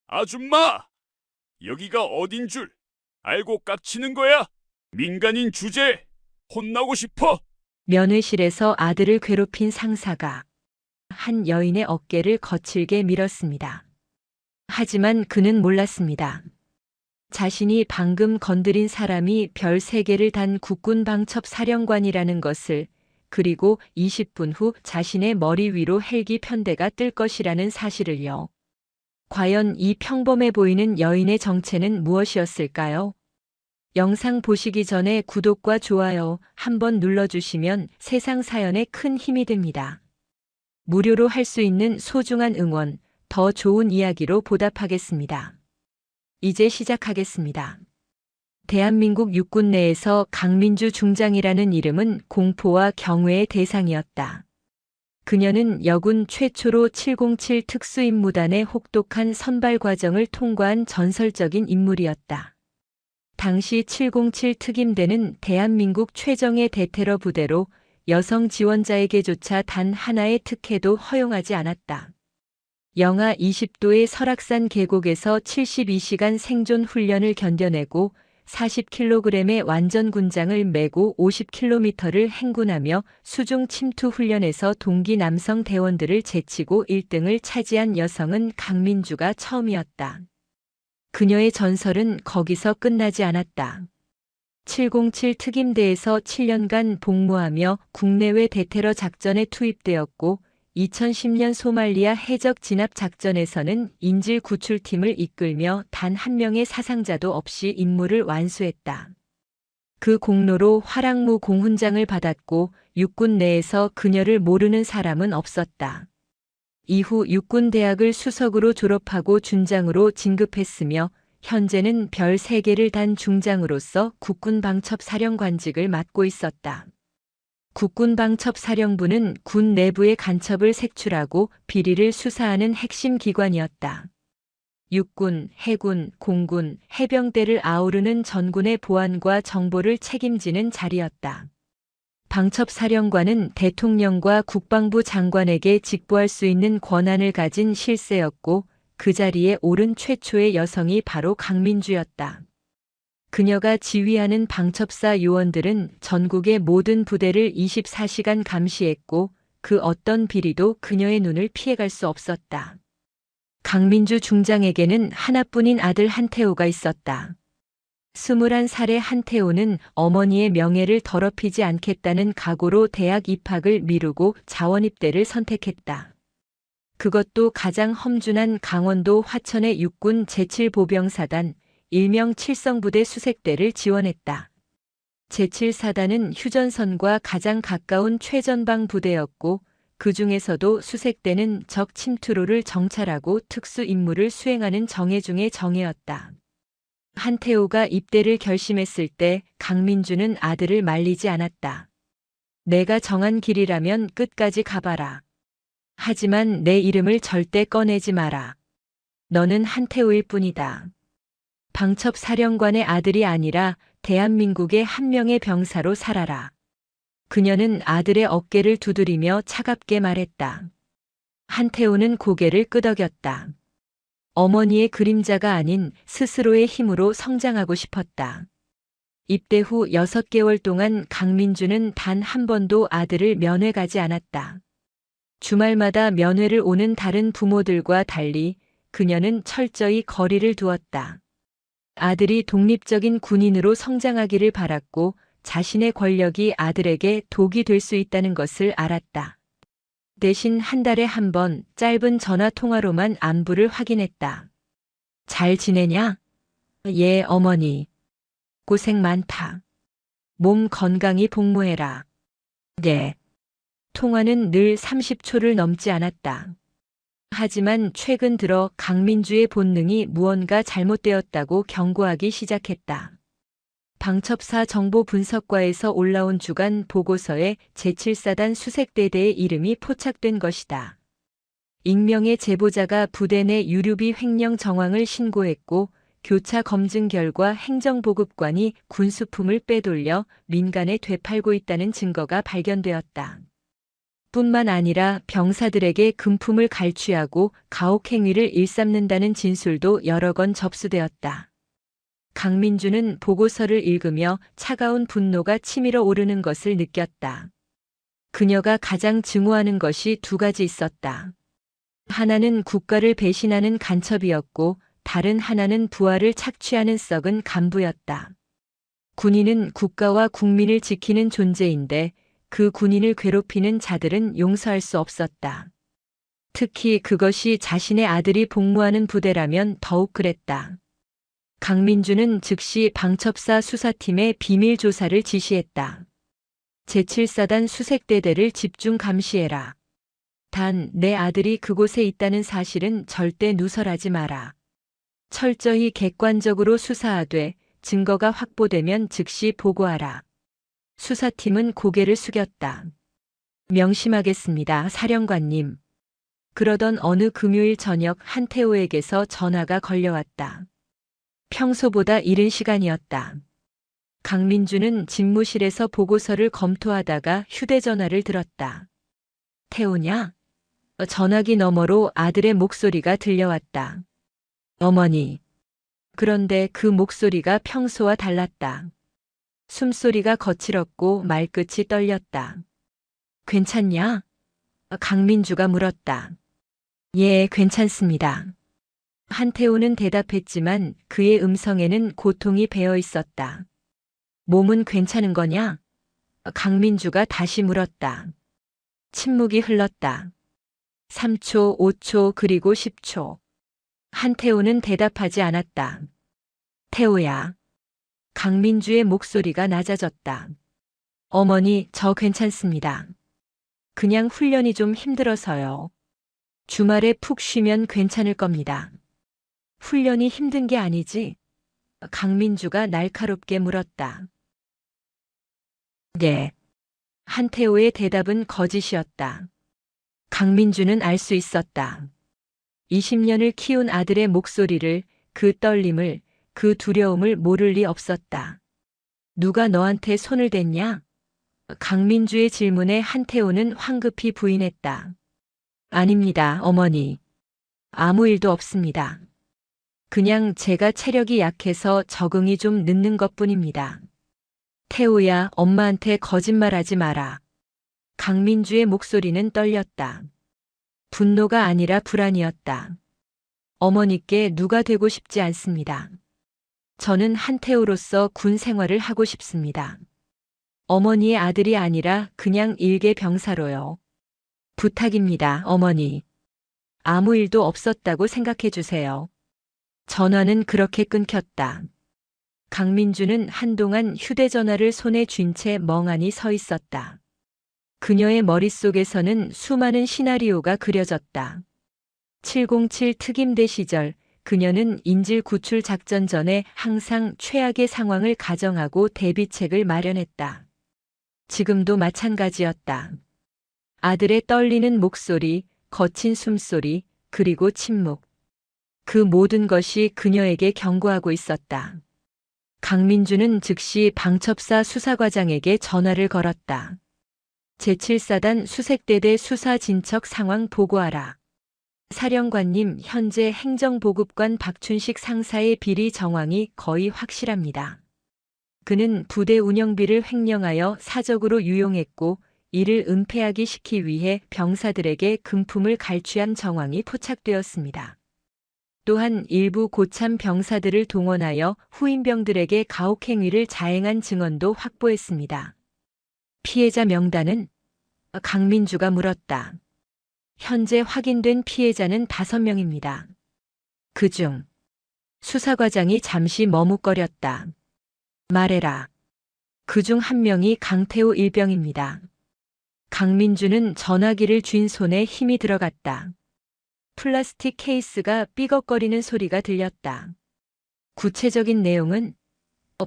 아줌마! 여기가 어딘 줄 알고 깝치는 거야? 민간인 주제에 혼나고 싶어? 면회실에서 아들을 괴롭힌 상사가 한 여인의 어깨를 거칠게 밀었습니다. 하지만 그는 몰랐습니다. 자신이 방금 건드린 사람이 별 3개를 단 국군방첩 사령관이라는 것을, 그리고 20분 후 자신의 머리 위로 헬기 편대가 뜰 것이라는 사실을요. 과연 이 평범해 보이는 여인의 정체는 무엇이었을까요? 영상 보시기 전에 구독과 좋아요 한번 눌러주시면 세상 사연에 큰 힘이 됩니다. 무료로 할 수 있는 소중한 응원, 더 좋은 이야기로 보답하겠습니다. 이제 시작하겠습니다. 대한민국 육군 내에서 강민주 중장이라는 이름은 공포와 경외의 대상이었다. 그녀는 여군 최초로 707 특수임무단의 혹독한 선발 과정을 통과한 전설적인 인물이었다. 당시 707 특임대는 대한민국 최정예 대테러 부대로 여성 지원자에게조차 단 하나의 특혜도 허용하지 않았다. 영하 20도의 설악산 계곡에서 72시간 생존 훈련을 견뎌내고 40kg의 완전 군장을 메고 50km를 행군하며 수중 침투 훈련에서 동기 남성 대원들을 제치고 1등을 차지한 여성은 강민주가 처음이었다. 그녀의 전설은 거기서 끝나지 않았다. 707 특임대에서 7년간 복무하며 국내외 대테러 작전에 투입되었고 2010년 소말리아 해적 진압 작전에서는 인질 구출팀을 이끌며 단 한 명의 사상자도 없이 임무를 완수했다. 그 공로로 화랑무 공훈장을 받았고 육군 내에서 그녀를 모르는 사람은 없었다. 이후 육군대학을 수석으로 졸업하고 준장으로 진급했으며 현재는 별 3개를 단 중장으로서 국군방첩사령관직을 맡고 있었다. 국군방첩사령부는 군 내부의 간첩을 색출하고 비리를 수사하는 핵심 기관이었다. 육군, 해군, 공군, 해병대를 아우르는 전군의 보안과 정보를 책임지는 자리였다. 방첩사령관은 대통령과 국방부 장관에게 직보할 수 있는 권한을 가진 실세였고 그 자리에 오른 최초의 여성이 바로 강민주였다. 그녀가 지휘하는 방첩사 요원들은 전국의 모든 부대를 24시간 감시했고 그 어떤 비리도 그녀의 눈을 피해갈 수 없었다. 강민주 중장에게는 하나뿐인 아들 한태호가 있었다. 21살의 한태호는 어머니의 명예를 더럽히지 않겠다는 각오로 대학 입학을 미루고 자원입대를 선택했다. 그것도 가장 험준한 강원도 화천의 육군 제7보병사단 일명 칠성부대 수색대를 지원했다. 제7사단은 휴전선과 가장 가까운 최전방 부대였고 그 중에서도 수색대는 적 침투로를 정찰하고 특수 임무를 수행하는 정예 중의 정예였다. 한태호가 입대를 결심했을 때 강민주는 아들을 말리지 않았다. 내가 정한 길이라면 끝까지 가봐라. 하지만 내 이름을 절대 꺼내지 마라. 너는 한태호일 뿐이다. 방첩사령관의 아들이 아니라 대한민국의 한 명의 병사로 살아라. 그녀는 아들의 어깨를 두드리며 차갑게 말했다. 한태호는 고개를 끄덕였다. 어머니의 그림자가 아닌 스스로의 힘으로 성장하고 싶었다. 입대 후 6개월 동안 강민주는 단 한 번도 아들을 면회 가지 않았다. 주말마다 면회를 오는 다른 부모들과 달리 그녀는 철저히 거리를 두었다. 아들이 독립적인 군인으로 성장하기를 바랐고 자신의 권력이 아들에게 독이 될 수 있다는 것을 알았다. 대신 한 달에 한 번 짧은 전화 통화로만 안부를 확인했다. 잘 지내냐? 예, 어머니. 고생 많다. 몸 건강히 복무해라. 네. 통화는 늘 30초를 넘지 않았다. 하지만 최근 들어 강민주의 본능이 무언가 잘못되었다고 경고하기 시작했다. 방첩사 정보분석과에서 올라온 주간 보고서에 제7사단 수색대대의 이름이 포착된 것이다. 익명의 제보자가 부대 내 유류비 횡령 정황을 신고했고 교차 검증 결과 행정보급관이 군수품을 빼돌려 민간에 되팔고 있다는 증거가 발견되었다. 뿐만 아니라 병사들에게 금품을 갈취하고 가혹행위를 일삼는다는 진술도 여러 건 접수되었다. 강민주는 보고서를 읽으며 차가운 분노가 치밀어 오르는 것을 느꼈다. 그녀가 가장 증오하는 것이 두 가지 있었다. 하나는 국가를 배신하는 간첩이었고 다른 하나는 부하를 착취하는 썩은 간부였다. 군인은 국가와 국민을 지키는 존재인데 그 군인을 괴롭히는 자들은 용서할 수 없었다. 특히 그것이 자신의 아들이 복무하는 부대라면 더욱 그랬다. 강민주는 즉시 방첩사 수사팀에 비밀 조사를 지시했다. 제7사단 수색대대를 집중 감시해라. 단 내 아들이 그곳에 있다는 사실은 절대 누설하지 마라. 철저히 객관적으로 수사하되 증거가 확보되면 즉시 보고하라. 수사팀은 고개를 숙였다. 명심하겠습니다, 사령관님. 그러던 어느 금요일 저녁 한태호에게서 전화가 걸려왔다. 평소보다 이른 시간이었다. 강민주는 집무실에서 보고서를 검토하다가 휴대전화를 들었다. 태호냐? 전화기 너머로 아들의 목소리가 들려왔다. 어머니. 그런데 그 목소리가 평소와 달랐다. 숨소리가 거칠었고 말끝이 떨렸다. 괜찮냐? 강민주가 물었다. 예, 괜찮습니다. 한태호는 대답했지만 그의 음성에는 고통이 배어 있었다. 몸은 괜찮은 거냐? 강민주가 다시 물었다. 침묵이 흘렀다. 3초, 5초, 그리고 10초. 한태호는 대답하지 않았다. 태호야. 강민주의 목소리가 낮아졌다. 어머니, 저 괜찮습니다. 그냥 훈련이 좀 힘들어서요. 주말에 푹 쉬면 괜찮을 겁니다. 훈련이 힘든 게 아니지? 강민주가 날카롭게 물었다. 네. 한태호의 대답은 거짓이었다. 강민주는 알 수 있었다. 20년을 키운 아들의 목소리를, 그 떨림을, 그 두려움을 모를 리 없었다. 누가 너한테 손을 댔냐? 강민주의 질문에 한태호는 황급히 부인했다. 아닙니다, 어머니. 아무 일도 없습니다. 그냥 제가 체력이 약해서 적응이 좀 늦는 것뿐입니다. 태호야, 엄마한테 거짓말하지 마라. 강민주의 목소리는 떨렸다. 분노가 아니라 불안이었다. 어머니께 누가 되고 싶지 않습니다. 저는 한태호로서 군 생활을 하고 싶습니다. 어머니의 아들이 아니라 그냥 일개 병사로요. 부탁입니다, 어머니. 아무 일도 없었다고 생각해 주세요. 전화는 그렇게 끊겼다. 강민주는 한동안 휴대전화를 손에 쥔 채 멍하니 서 있었다. 그녀의 머릿속에서는 수많은 시나리오가 그려졌다. 707 특임대 시절 그녀는 인질 구출 작전 전에 항상 최악의 상황을 가정하고 대비책을 마련했다. 지금도 마찬가지였다. 아들의 떨리는 목소리, 거친 숨소리, 그리고 침묵. 그 모든 것이 그녀에게 경고하고 있었다. 강민주는 즉시 방첩사 수사과장에게 전화를 걸었다. 제7사단 수색대대 수사 진척 상황 보고하라. 사령관님, 현재 행정보급관 박춘식 상사의 비리 정황이 거의 확실합니다. 그는 부대 운영비를 횡령하여 사적으로 유용했고 이를 은폐하기 시키기 위해 병사들에게 금품을 갈취한 정황이 포착되었습니다. 또한 일부 고참 병사들을 동원하여 후임병들에게 가혹행위를 자행한 증언도 확보했습니다. 피해자 명단은? 강민주가 물었다. 현재 확인된 피해자는 5명입니다. 그중 수사과장이 잠시 머뭇거렸다. 말해라. 그중 1명이 강태호 일병입니다. 강민주는 전화기를 쥔 손에 힘이 들어갔다. 플라스틱 케이스가 삐걱거리는 소리가 들렸다. 구체적인 내용은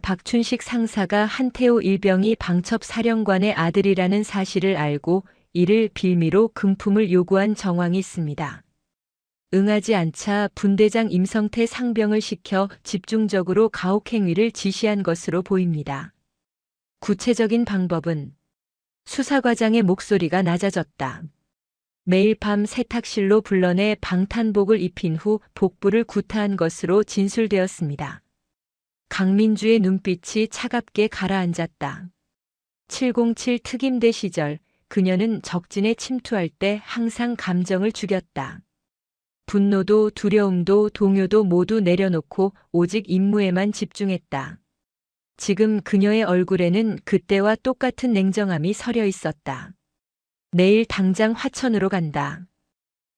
박춘식 상사가 한태호 일병이 방첩 사령관의 아들이라는 사실을 알고 이를 빌미로 금품을 요구한 정황이 있습니다. 응하지 않자 분대장 임성태 상병을 시켜 집중적으로 가혹행위를 지시한 것으로 보입니다. 구체적인 방법은 수사과장의 목소리가 낮아졌다. 매일 밤 세탁실로 불러내 방탄복을 입힌 후 복부를 구타한 것으로 진술되었습니다. 강민주의 눈빛이 차갑게 가라앉았다. 707 특임대 시절 그녀는 적진에 침투할 때 항상 감정을 죽였다. 분노도 두려움도 동요도 모두 내려놓고 오직 임무에만 집중했다. 지금 그녀의 얼굴에는 그때와 똑같은 냉정함이 서려 있었다. 내일 당장 화천으로 간다.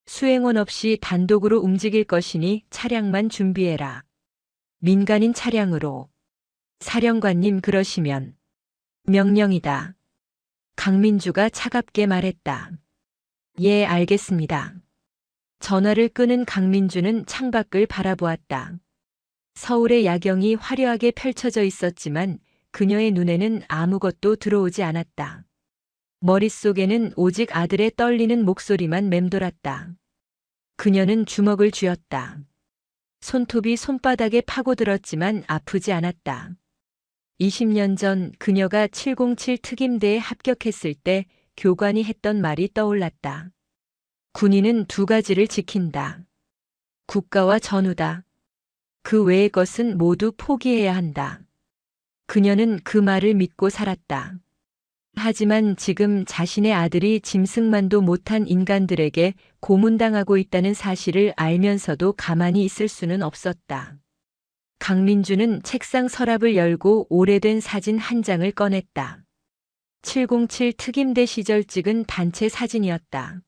수행원 없이 단독으로 움직일 것이니 차량만 준비해라. 민간인 차량으로. 사령관님 그러시면. 명령이다. 강민주가 차갑게 말했다. 예, 알겠습니다. 전화를 끄는 강민주는 창밖을 바라보았다. 서울의 야경이 화려하게 펼쳐져 있었지만 그녀의 눈에는 아무것도 들어오지 않았다. 머릿속에는 오직 아들의 떨리는 목소리만 맴돌았다. 그녀는 주먹을 쥐었다. 손톱이 손바닥에 파고들었지만 아프지 않았다. 20년 전 그녀가 707 특임대에 합격했을 때 교관이 했던 말이 떠올랐다. 군인은 두 가지를 지킨다. 국가와 전우다. 그 외의 것은 모두 포기해야 한다. 그녀는 그 말을 믿고 살았다. 하지만 지금 자신의 아들이 짐승만도 못한 인간들에게 고문당하고 있다는 사실을 알면서도 가만히 있을 수는 없었다. 강민주는 책상 서랍을 열고 오래된 사진 한 장을 꺼냈다. 707 특임대 시절 찍은 단체 사진이었다.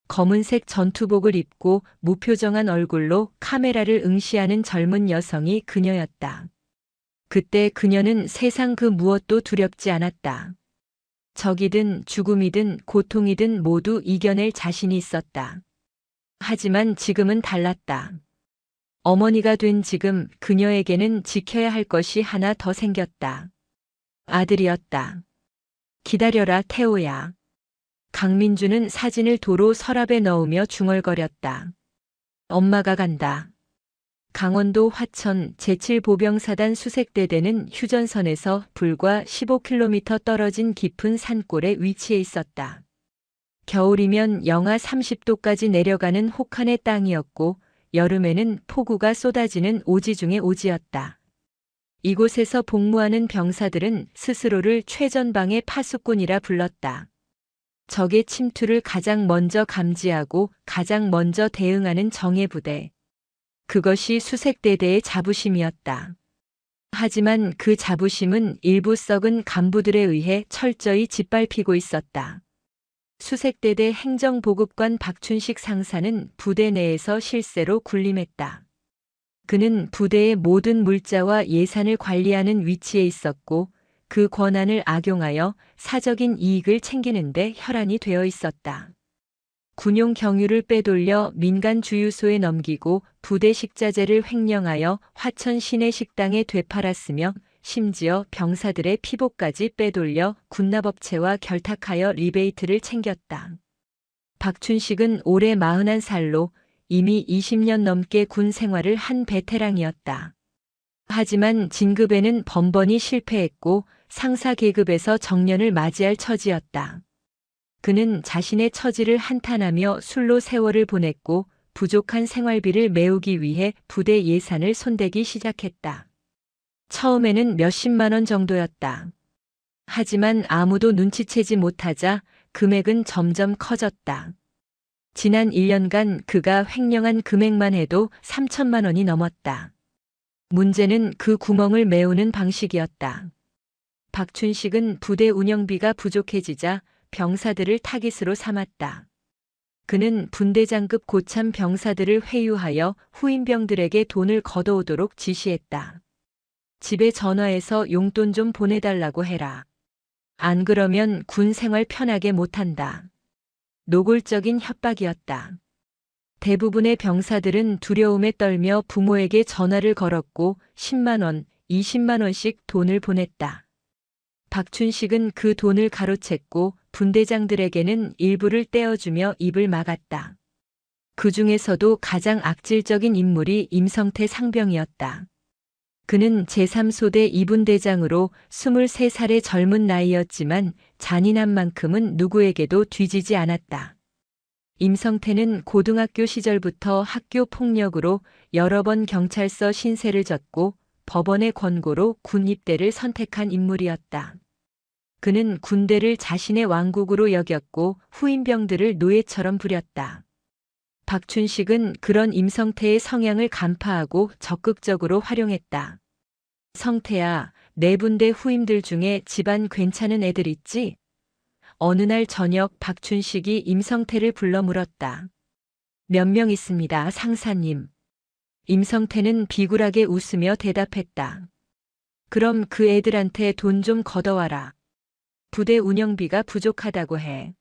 검은색 전투복을 입고 무표정한 얼굴로 카메라를 응시하는 젊은 여성이 그녀였다. 그때 그녀는 세상 그 무엇도 두렵지 않았다. 적이든 죽음이든 고통이든 모두 이겨낼 자신이 있었다. 하지만 지금은 달랐다. 어머니가 된 지금 그녀에게는 지켜야 할 것이 하나 더 생겼다. 아들이었다. 기다려라, 태호야. 강민주는 사진을 도로 서랍에 넣으며 중얼거렸다. 엄마가 간다. 강원도 화천 제7보병사단 수색대대는 휴전선에서 불과 15km 떨어진 깊은 산골에 위치해 있었다. 겨울이면 영하 30도까지 내려가는 혹한의 땅이었고 여름에는 폭우가 쏟아지는 오지 중의 오지였다. 이곳에서 복무하는 병사들은 스스로를 최전방의 파수꾼이라 불렀다. 적의 침투를 가장 먼저 감지하고 가장 먼저 대응하는 정예부대. 그것이 수색대대의 자부심이었다. 하지만 그 자부심은 일부 썩은 간부들에 의해 철저히 짓밟히고 있었다. 수색대대 행정보급관 박춘식 상사는 부대 내에서 실세로 군림했다. 그는 부대의 모든 물자와 예산을 관리하는 위치에 있었고 그 권한을 악용하여 사적인 이익을 챙기는데 혈안이 되어 있었다. 군용 경유를 빼돌려 민간 주유소에 넘기고 부대 식자재를 횡령하여 화천 시내 식당에 되팔았으며 심지어 병사들의 피복까지 빼돌려 군납업체와 결탁하여 리베이트를 챙겼다. 박춘식은 올해 41살로 이미 20년 넘게 군 생활을 한 베테랑이었다. 하지만 진급에는 번번이 실패했고 상사 계급에서 정년을 맞이할 처지였다. 그는 자신의 처지를 한탄하며 술로 세월을 보냈고 부족한 생활비를 메우기 위해 부대 예산을 손대기 시작했다. 처음에는 몇십만 원 정도였다. 하지만 아무도 눈치채지 못하자 금액은 점점 커졌다. 지난 1년간 그가 횡령한 금액만 해도 3천만 원이 넘었다. 문제는 그 구멍을 메우는 방식이었다. 박춘식은 부대 운영비가 부족해지자 병사들을 타깃으로 삼았다. 그는 분대장급 고참 병사들을 회유하여 후임병들에게 돈을 걷어오도록 지시했다. 집에 전화해서 용돈 좀 보내달라고 해라. 안 그러면 군 생활 편하게 못한다. 노골적인 협박이었다. 대부분의 병사들은 두려움에 떨며 부모에게 전화를 걸었고 10만 원, 20만 원씩 돈을 보냈다. 박춘식은 그 돈을 가로챘고 분대장들에게는 일부를 떼어주며 입을 막았다. 그 중에서도 가장 악질적인 인물이 임성태 상병이었다. 그는 제3소대 2분대장으로 23살의 젊은 나이였지만 잔인한 만큼은 누구에게도 뒤지지 않았다. 임성태는 고등학교 시절부터 학교 폭력으로 여러 번 경찰서 신세를 졌고 법원의 권고로 군 입대를 선택한 인물이었다. 그는 군대를 자신의 왕국으로 여겼고 후임병들을 노예처럼 부렸다. 박춘식은 그런 임성태의 성향을 간파하고 적극적으로 활용했다. 성태야, 내 분대 후임들 중에 집안 괜찮은 애들 있지? 어느 날 저녁 박춘식이 임성태를 불러 물었다. 몇 명 있습니다, 상사님. 임성태는 비굴하게 웃으며 대답했다. 그럼 그 애들한테 돈 좀 걷어와라. 부대 운영비가 부족하다고 해.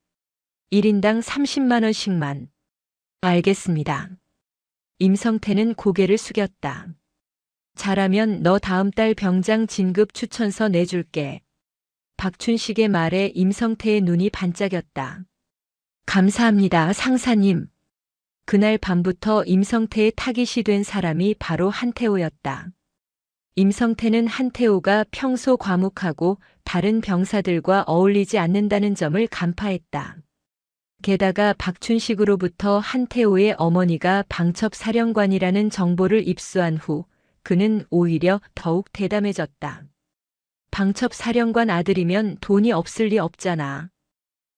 1인당 30만 원씩만. 알겠습니다. 임성태는 고개를 숙였다. 잘하면 너 다음 달 병장 진급 추천서 내줄게. 박춘식의 말에 임성태의 눈이 반짝였다. 감사합니다, 상사님. 그날 밤부터 임성태의 타깃이 된 사람이 바로 한태호였다. 임성태는 한태호가 평소 과묵하고 다른 병사들과 어울리지 않는다는 점을 간파했다. 게다가 박춘식으로부터 한태호의 어머니가 방첩사령관이라는 정보를 입수한 후 그는 오히려 더욱 대담해졌다. 방첩사령관 아들이면 돈이 없을 리 없잖아.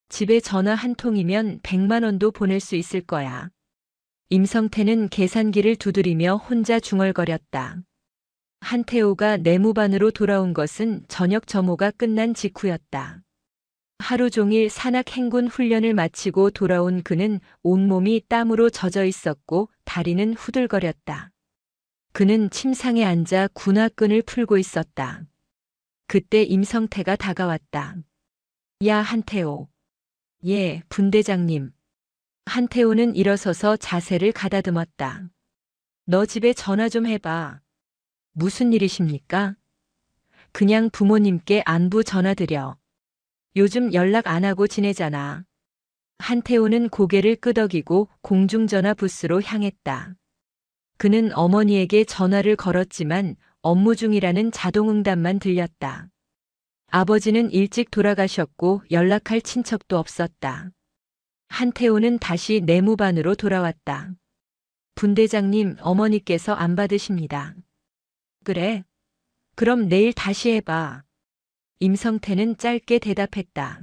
집에 전화 한 통이면 100만 원도 보낼 수 있을 거야. 임성태는 계산기를 두드리며 혼자 중얼거렸다. 한태호가 내무반으로 돌아온 것은 저녁 점호가 끝난 직후였다. 하루 종일 산악 행군 훈련을 마치고 돌아온 그는 온몸이 땀으로 젖어 있었고 다리는 후들거렸다. 그는 침상에 앉아 군화끈을 풀고 있었다. 그때 임성태가 다가왔다. 야, 한태호. 예, 분대장님. 한태호는 일어서서 자세를 가다듬었다. 너 집에 전화 좀 해봐. 무슨 일이십니까? 그냥 부모님께 안부 전화드려. 요즘 연락 안 하고 지내잖아. 한태호는 고개를 끄덕이고 공중전화 부스로 향했다. 그는 어머니에게 전화를 걸었지만 업무 중이라는 자동응답만 들렸다. 아버지는 일찍 돌아가셨고 연락할 친척도 없었다. 한태호는 다시 내무반으로 돌아왔다. 분대장님, 어머니께서 안 받으십니다. 그래? 그럼 내일 다시 해봐. 임성태는 짧게 대답했다.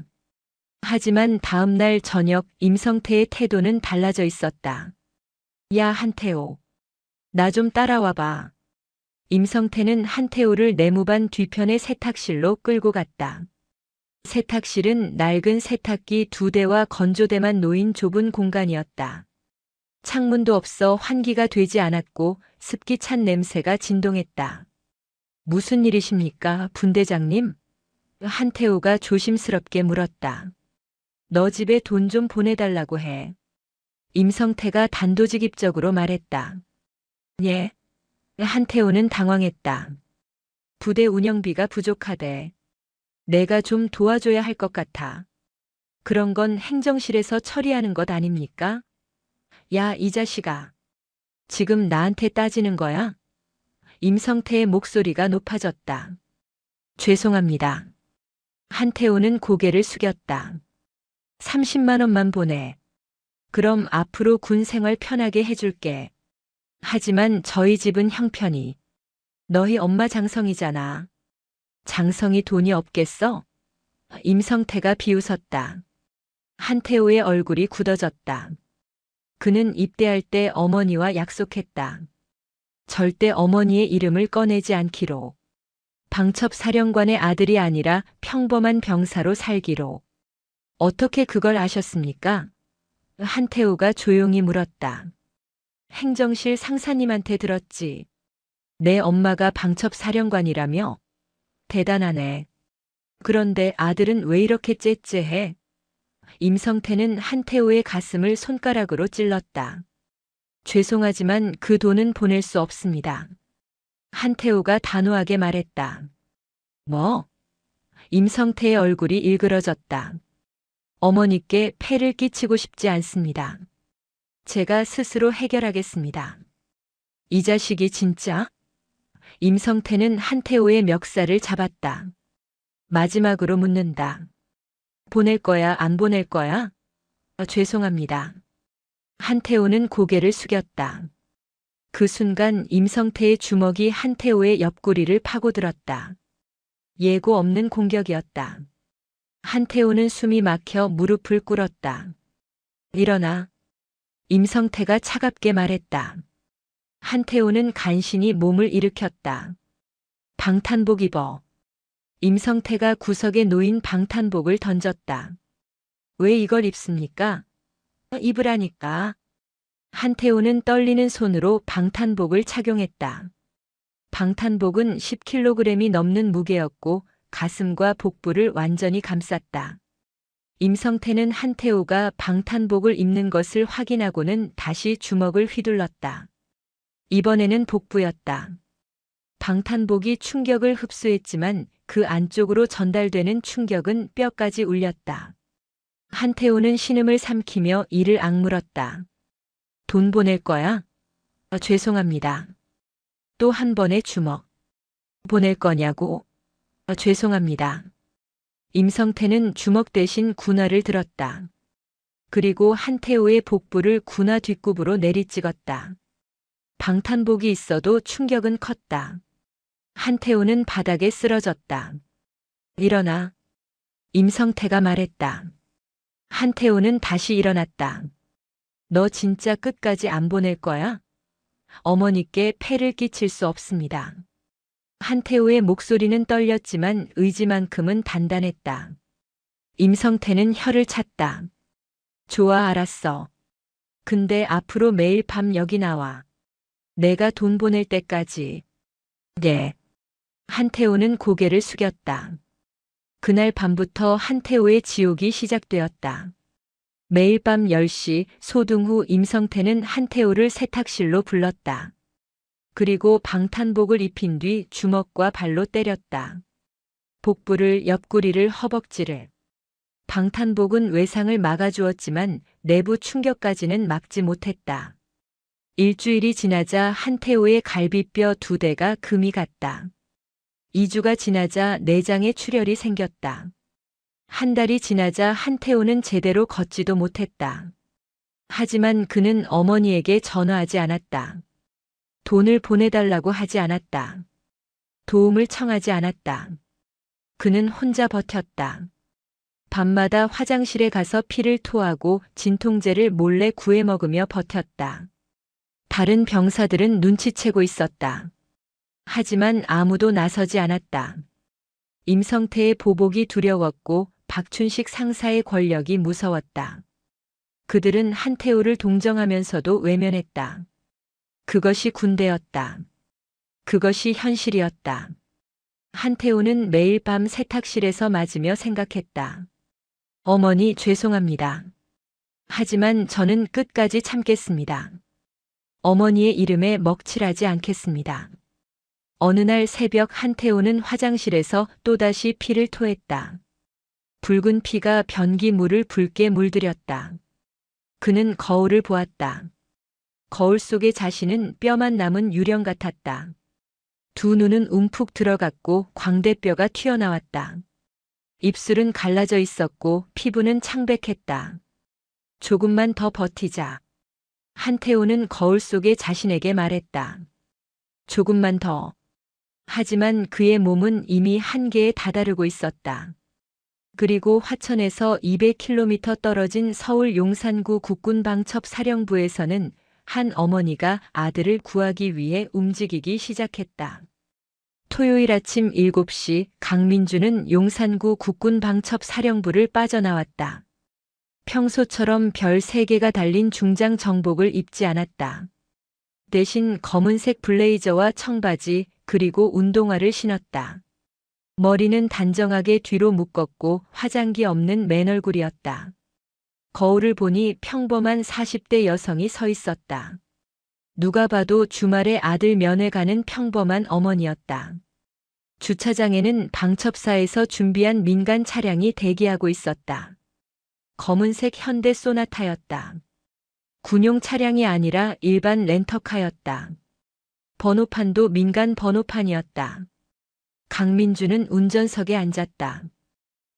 하지만 다음 날 저녁 임성태의 태도는 달라져 있었다. 야, 한태호. 나 좀 따라와봐. 임성태는 한태호를 내무반 뒤편의 세탁실로 끌고 갔다. 세탁실은 낡은 세탁기 2대와 건조대만 놓인 좁은 공간이었다. 창문도 없어 환기가 되지 않았고 습기 찬 냄새가 진동했다. 무슨 일이십니까, 분대장님? 한태호가 조심스럽게 물었다. 너 집에 돈 좀 보내달라고 해. 임성태가 단도직입적으로 말했다. 예. 한태호는 당황했다. 부대 운영비가 부족하대. 내가 좀 도와줘야 할 것 같아. 그런 건 행정실에서 처리하는 것 아닙니까? 야, 이 자식아. 지금 나한테 따지는 거야? 임성태의 목소리가 높아졌다. 죄송합니다. 한태호는 고개를 숙였다. 30만 원만 보내. 그럼 앞으로 군 생활 편하게 해줄게. 하지만 저희 집은 형편이. 너희 엄마 장성이잖아. 장성이 돈이 없겠어? 임성태가 비웃었다. 한태호의 얼굴이 굳어졌다. 그는 입대할 때 어머니와 약속했다. 절대 어머니의 이름을 꺼내지 않기로. 방첩사령관의 아들이 아니라 평범한 병사로 살기로. 어떻게 그걸 아셨습니까? 한태호가 조용히 물었다. 행정실 상사님한테 들었지. 내 엄마가 방첩사령관이라며? 대단하네. 그런데 아들은 왜 이렇게 째째해? 임성태는 한태호의 가슴을 손가락으로 찔렀다. 죄송하지만 그 돈은 보낼 수 없습니다. 한태호가 단호하게 말했다. 뭐? 임성태의 얼굴이 일그러졌다. 어머니께 폐를 끼치고 싶지 않습니다. 제가 스스로 해결하겠습니다. 이 자식이 진짜? 임성태는 한태호의 멱살을 잡았다. 마지막으로 묻는다. 보낼 거야, 안 보낼 거야? 죄송합니다. 한태호는 고개를 숙였다. 그 순간 임성태의 주먹이 한태호의 옆구리를 파고들었다. 예고 없는 공격이었다. 한태호는 숨이 막혀 무릎을 꿇었다. 일어나. 임성태가 차갑게 말했다. 한태호는 간신히 몸을 일으켰다. 방탄복 입어. 임성태가 구석에 놓인 방탄복을 던졌다. 왜 이걸 입습니까? 입으라니까. 한태호는 떨리는 손으로 방탄복을 착용했다. 방탄복은 10kg이 넘는 무게였고 가슴과 복부를 완전히 감쌌다. 임성태는 한태호가 방탄복을 입는 것을 확인하고는 다시 주먹을 휘둘렀다. 이번에는 복부였다. 방탄복이 충격을 흡수했지만 그 안쪽으로 전달되는 충격은 뼈까지 울렸다. 한태호는 신음을 삼키며 이를 악물었다. 돈 보낼 거야? 죄송합니다. 또 한 번의 주먹. 보낼 거냐고? 죄송합니다. 임성태는 주먹 대신 군화를 들었다. 그리고 한태호의 복부를 군화 뒷굽으로 내리찍었다. 방탄복이 있어도 충격은 컸다. 한태호는 바닥에 쓰러졌다. 일어나. 임성태가 말했다. 한태호는 다시 일어났다. 너 진짜 끝까지 안 보낼 거야? 어머니께 폐를 끼칠 수 없습니다. 한태호의 목소리는 떨렸지만 의지만큼은 단단했다. 임성태는 혀를 찼다. 좋아, 알았어. 근데 앞으로 매일 밤 여기 나와. 내가 돈 보낼 때까지. 네. 한태호는 고개를 숙였다. 그날 밤부터 한태호의 지옥이 시작되었다. 매일 밤 10시 소등 후 임성태는 한태호를 세탁실로 불렀다. 그리고 방탄복을 입힌 뒤 주먹과 발로 때렸다. 복부를, 옆구리를, 허벅지를. 방탄복은 외상을 막아주었지만 내부 충격까지는 막지 못했다. 일주일이 지나자 한태호의 갈비뼈 2대가 금이 갔다. 2주가 지나자 내장에 출혈이 생겼다. 한 달이 지나자 한태호는 제대로 걷지도 못했다. 하지만 그는 어머니에게 전화하지 않았다. 돈을 보내달라고 하지 않았다. 도움을 청하지 않았다. 그는 혼자 버텼다. 밤마다 화장실에 가서 피를 토하고 진통제를 몰래 구해 먹으며 버텼다. 다른 병사들은 눈치채고 있었다. 하지만 아무도 나서지 않았다. 임성태의 보복이 두려웠고 박춘식 상사의 권력이 무서웠다. 그들은 한태호를 동정하면서도 외면했다. 그것이 군대였다. 그것이 현실이었다. 한태호는 매일 밤 세탁실에서 맞으며 생각했다. 어머니, 죄송합니다. 하지만 저는 끝까지 참겠습니다. 어머니의 이름에 먹칠하지 않겠습니다. 어느 날 새벽 한태호는 화장실에서 또다시 피를 토했다. 붉은 피가 변기물을 붉게 물들였다. 그는 거울을 보았다. 거울 속의 자신은 뼈만 남은 유령 같았다. 두 눈은 움푹 들어갔고 광대뼈가 튀어나왔다. 입술은 갈라져 있었고 피부는 창백했다. 조금만 더 버티자. 한태호는 거울 속의 자신에게 말했다. 조금만 더. 하지만 그의 몸은 이미 한계에 다다르고 있었다. 그리고 화천에서 200km 떨어진 서울 용산구 국군방첩 사령부에서는 한 어머니가 아들을 구하기 위해 움직이기 시작했다. 토요일 아침 7시 강민주는 용산구 국군방첩 사령부를 빠져나왔다. 평소처럼 별 3개가 달린 중장 정복을 입지 않았다. 대신 검은색 블레이저와 청바지 그리고 운동화를 신었다. 머리는 단정하게 뒤로 묶었고 화장기 없는 맨 얼굴이었다. 거울을 보니 평범한 40대 여성이 서 있었다. 누가 봐도 주말에 아들 면회 가는 평범한 어머니였다. 주차장에는 방첩사에서 준비한 민간 차량이 대기하고 있었다. 검은색 현대 소나타였다. 군용 차량이 아니라 일반 렌터카였다. 번호판도 민간 번호판이었다. 강민주는 운전석에 앉았다.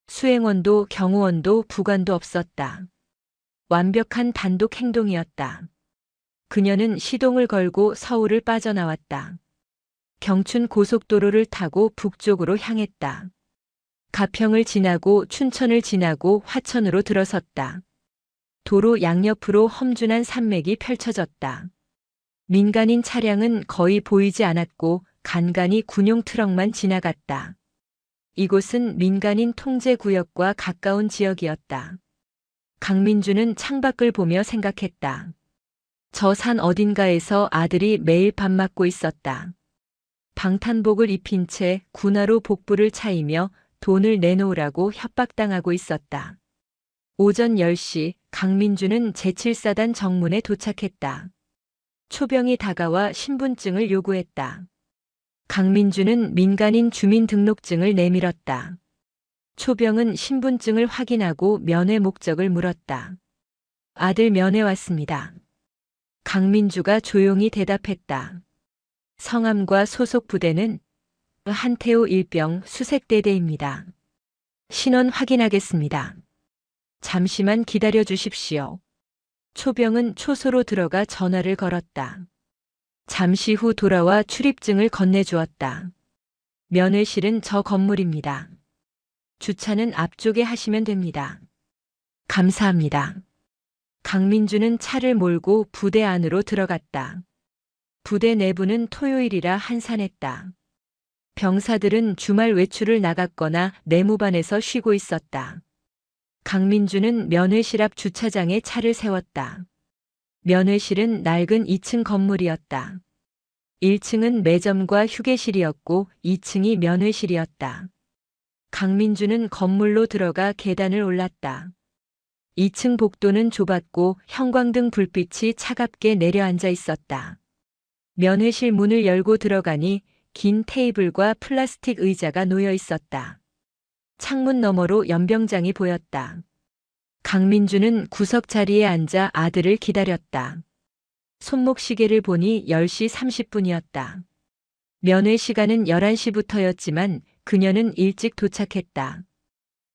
수행원도 경호원도 부관도 없었다. 완벽한 단독 행동이었다. 그녀는 시동을 걸고 서울을 빠져나왔다. 경춘 고속도로를 타고 북쪽으로 향했다. 가평을 지나고 춘천을 지나고 화천으로 들어섰다. 도로 양옆으로 험준한 산맥이 펼쳐졌다. 민간인 차량은 거의 보이지 않았고 간간히 군용 트럭만 지나갔다. 이곳은 민간인 통제 구역과 가까운 지역이었다. 강민주는 창밖을 보며 생각했다. 저 산 어딘가에서 아들이 매일 밥 맞고 있었다. 방탄복을 입힌 채 군화로 복부를 차이며 돈을 내놓으라고 협박당하고 있었다. 오전 10시 강민주는 제7사단 정문에 도착했다. 초병이 다가와 신분증을 요구했다. 강민주는 민간인 주민등록증을 내밀었다. 초병은 신분증을 확인하고 면회 목적을 물었다. 아들 면회 왔습니다. 강민주가 조용히 대답했다. 성함과 소속 부대는 한태호 일병 수색대대입니다. 신원 확인하겠습니다. 잠시만 기다려 주십시오. 초병은 초소로 들어가 전화를 걸었다. 잠시 후 돌아와 출입증을 건네주었다. 면회실은 저 건물입니다. 주차는 앞쪽에 하시면 됩니다. 감사합니다. 강민주는 차를 몰고 부대 안으로 들어갔다. 부대 내부는 토요일이라 한산했다. 병사들은 주말 외출을 나갔거나 내무반에서 쉬고 있었다. 강민주는 면회실 앞 주차장에 차를 세웠다. 면회실은 낡은 2층 건물이었다. 1층은 매점과 휴게실이었고 2층이 면회실이었다. 강민주는 건물로 들어가 계단을 올랐다. 2층 복도는 좁았고 형광등 불빛이 차갑게 내려앉아 있었다. 면회실 문을 열고 들어가니 긴 테이블과 플라스틱 의자가 놓여 있었다. 창문 너머로 연병장이 보였다. 강민주는 구석 자리에 앉아 아들을 기다렸다. 손목시계를 보니 10시 30분이었다. 면회 시간은 11시부터였지만 그녀는 일찍 도착했다.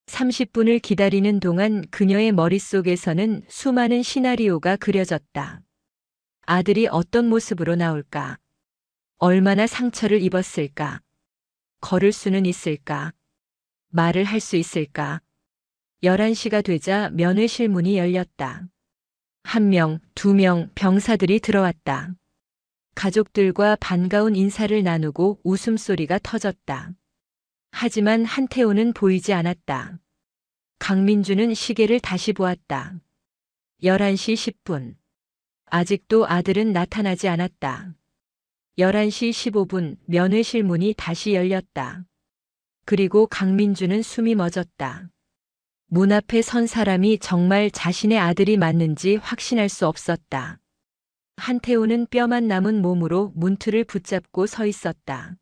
30분을 기다리는 동안 그녀의 머릿속에서는 수많은 시나리오가 그려졌다. 아들이 어떤 모습으로 나올까? 얼마나 상처를 입었을까? 걸을 수는 있을까? 말을 할 수 있을까? 11시가 되자 면회실 문이 열렸다. 1명, 2명 병사들이 들어왔다. 가족들과 반가운 인사를 나누고 웃음소리가 터졌다. 하지만 한태호는 보이지 않았다. 강민주는 시계를 다시 보았다. 11시 10분. 아직도 아들은 나타나지 않았다. 11시 15분 면회실 문이 다시 열렸다. 그리고 강민주는 숨이 멎었다. 문 앞에 선 사람이 정말 자신의 아들이 맞는지 확신할 수 없었다. 한태호는 뼈만 남은 몸으로 문틀을 붙잡고 서 있었다.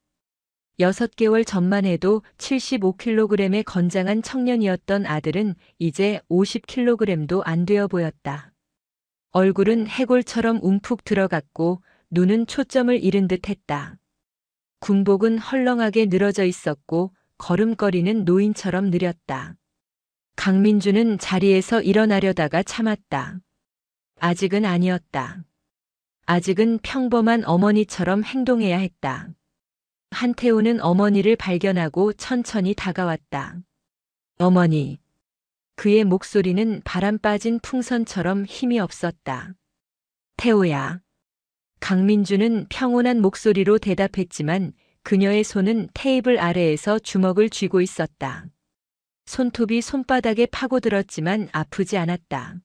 6개월 전만 해도 75kg의 건장한 청년이었던 아들은 이제 50kg도 안 되어 보였다. 얼굴은 해골처럼 움푹 들어갔고 눈은 초점을 잃은 듯 했다. 군복은 헐렁하게 늘어져 있었고 걸음걸이는 노인처럼 느렸다. 강민주는 자리에서 일어나려다가 참았다. 아직은 아니었다. 아직은 평범한 어머니처럼 행동해야 했다. 한태호는 어머니를 발견하고 천천히 다가왔다. 어머니. 그의 목소리는 바람 빠진 풍선처럼 힘이 없었다. 태호야. 강민주는 평온한 목소리로 대답했지만 그녀의 손은 테이블 아래에서 주먹을 쥐고 있었다. 손톱이 손바닥에 파고들었지만 아프지 않았다.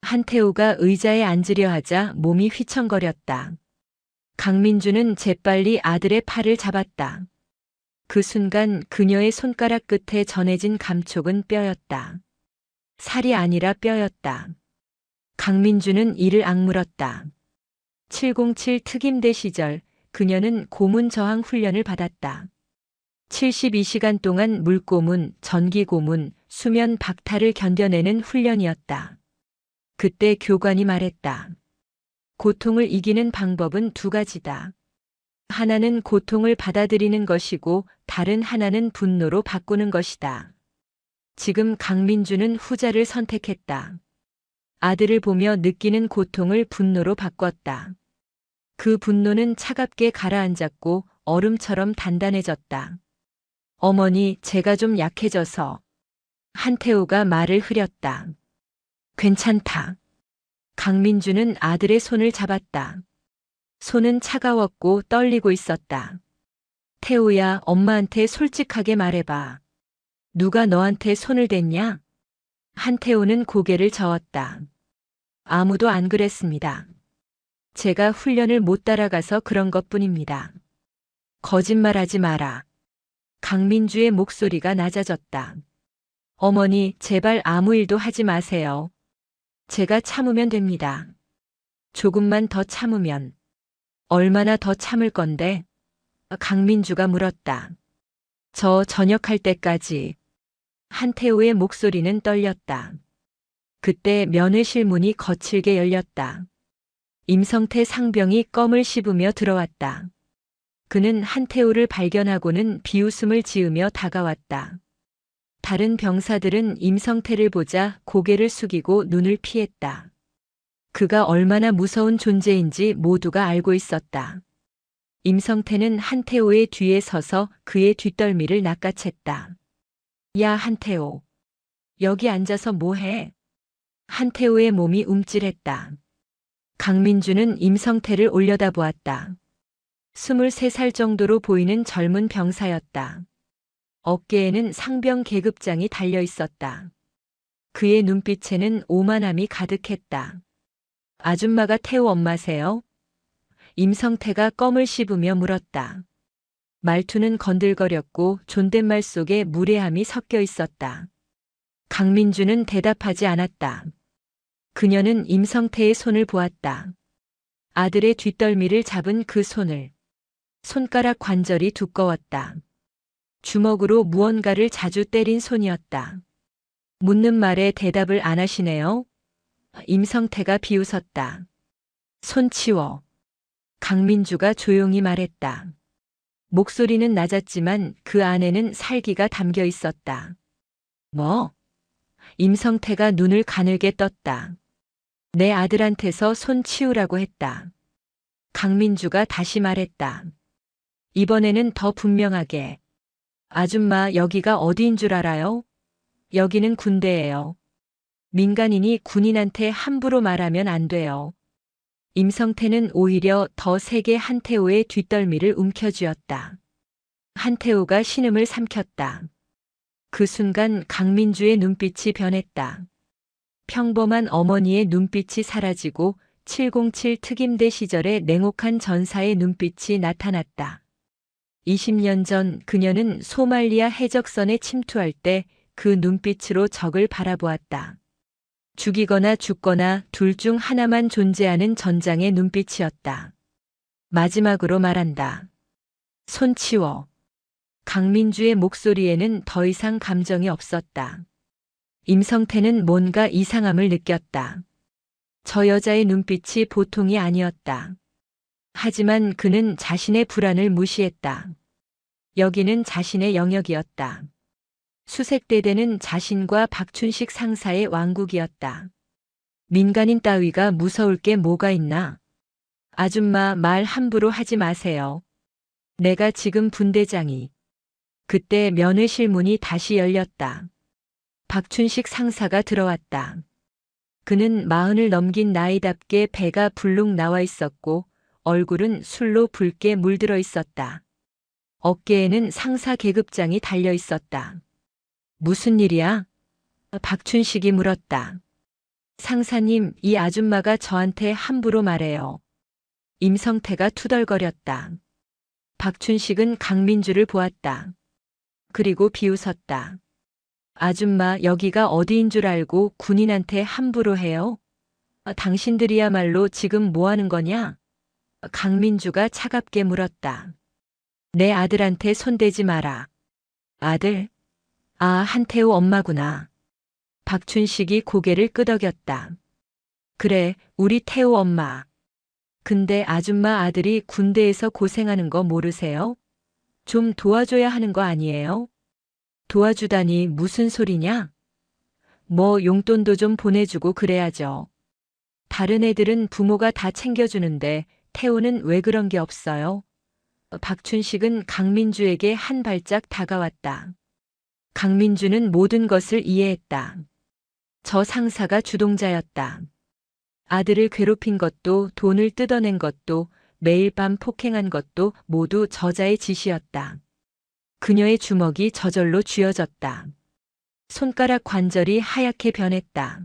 한태호가 의자에 앉으려 하자 몸이 휘청거렸다. 강민주는 재빨리 아들의 팔을 잡았다. 그 순간 그녀의 손가락 끝에 전해진 감촉은 뼈였다. 살이 아니라 뼈였다. 강민주는 이를 악물었다. 707 특임대 시절 그녀는 고문 저항 훈련을 받았다. 72시간 동안 물고문, 전기고문, 수면 박탈을 견뎌내는 훈련이었다. 그때 교관이 말했다. 고통을 이기는 방법은 2가지다. 하나는 고통을 받아들이는 것이고 다른 하나는 분노로 바꾸는 것이다. 지금 강민주는 후자를 선택했다. 아들을 보며 느끼는 고통을 분노로 바꿨다. 그 분노는 차갑게 가라앉았고 얼음처럼 단단해졌다. 어머니, 제가 좀 약해져서. 한태호가 말을 흐렸다. 괜찮다. 강민주는 아들의 손을 잡았다. 손은 차가웠고 떨리고 있었다. 태호야, 엄마한테 솔직하게 말해봐. 누가 너한테 손을 댔냐? 한태호는 고개를 저었다. 아무도 안 그랬습니다. 제가 훈련을 못 따라가서 그런 것뿐입니다. 거짓말하지 마라. 강민주의 목소리가 낮아졌다. 어머니, 제발 아무 일도 하지 마세요. 제가 참으면 됩니다. 조금만 더 참으면. 얼마나 더 참을 건데? 강민주가 물었다. 저 전역할 때까지. 한태호의 목소리는 떨렸다. 그때 면회실 문이 거칠게 열렸다. 임성태 상병이 껌을 씹으며 들어왔다. 그는 한태호를 발견하고는 비웃음을 지으며 다가왔다. 다른 병사들은 임성태를 보자 고개를 숙이고 눈을 피했다. 그가 얼마나 무서운 존재인지 모두가 알고 있었다. 임성태는 한태호의 뒤에 서서 그의 뒷덜미를 낚아챘다. 야, 한태호. 여기 앉아서 뭐해? 한태호의 몸이 움찔했다. 강민주는 임성태를 올려다보았다. 23살 정도로 보이는 젊은 병사였다. 어깨에는 상병 계급장이 달려 있었다. 그의 눈빛에는 오만함이 가득했다. 아줌마가 태호 엄마세요? 임성태가 껌을 씹으며 물었다. 말투는 건들거렸고 존댓말 속에 무례함이 섞여 있었다. 강민주는 대답하지 않았다. 그녀는 임성태의 손을 보았다. 아들의 뒷덜미를 잡은 그 손을. 손가락 관절이 두꺼웠다. 주먹으로 무언가를 자주 때린 손이었다. 묻는 말에 대답을 안 하시네요. 임성태가 비웃었다. 손 치워. 강민주가 조용히 말했다. 목소리는 낮았지만 그 안에는 살기가 담겨 있었다. 뭐? 임성태가 눈을 가늘게 떴다. 내 아들한테서 손 치우라고 했다. 강민주가 다시 말했다. 이번에는 더 분명하게. 아줌마, 여기가 어디인 줄 알아요? 여기는 군대예요. 민간인이 군인한테 함부로 말하면 안 돼요. 임성태는 오히려 더 세게 한태호의 뒷덜미를 움켜쥐었다. 한태호가 신음을 삼켰다. 그 순간 강민주의 눈빛이 변했다. 평범한 어머니의 눈빛이 사라지고 707 특임대 시절의 냉혹한 전사의 눈빛이 나타났다. 20년 전 그녀는 소말리아 해적선에 침투할 때 그 눈빛으로 적을 바라보았다. 죽이거나 죽거나 둘 중 하나만 존재하는 전장의 눈빛이었다. 마지막으로 말한다. 손 치워. 강민주의 목소리에는 더 이상 감정이 없었다. 임성태는 뭔가 이상함을 느꼈다. 저 여자의 눈빛이 보통이 아니었다. 하지만 그는 자신의 불안을 무시했다. 여기는 자신의 영역이었다. 수색대대는 자신과 박춘식 상사의 왕국이었다. 민간인 따위가 무서울 게 뭐가 있나? 아줌마, 말 함부로 하지 마세요. 내가 지금 분대장이. 그때 면회실 문이 다시 열렸다. 박춘식 상사가 들어왔다. 그는 40을 넘긴 나이답게 배가 불룩 나와 있었고 얼굴은 술로 붉게 물들어 있었다. 어깨에는 상사 계급장이 달려 있었다. 무슨 일이야? 박춘식이 물었다. 상사님, 이 아줌마가 저한테 함부로 말해요. 임성태가 투덜거렸다. 박춘식은 강민주를 보았다. 그리고 비웃었다. 아줌마, 여기가 어디인 줄 알고 군인한테 함부로 해요? 당신들이야말로 지금 뭐 하는 거냐? 강민주가 차갑게 물었다. 내 아들한테 손대지 마라. 아들? 아, 한태호 엄마구나. 박춘식이 고개를 끄덕였다. 그래, 우리 태호 엄마. 근데 아줌마 아들이 군대에서 고생하는 거 모르세요? 좀 도와줘야 하는 거 아니에요? 도와주다니 무슨 소리냐? 뭐 용돈도 좀 보내주고 그래야죠. 다른 애들은 부모가 다 챙겨주는데 태호는 왜 그런 게 없어요? 박춘식은 강민주에게 한 발짝 다가왔다. 강민주는 모든 것을 이해했다. 저 상사가 주동자였다. 아들을 괴롭힌 것도 돈을 뜯어낸 것도 매일 밤 폭행한 것도 모두 저자의 짓이었다. 그녀의 주먹이 저절로 쥐어졌다. 손가락 관절이 하얗게 변했다.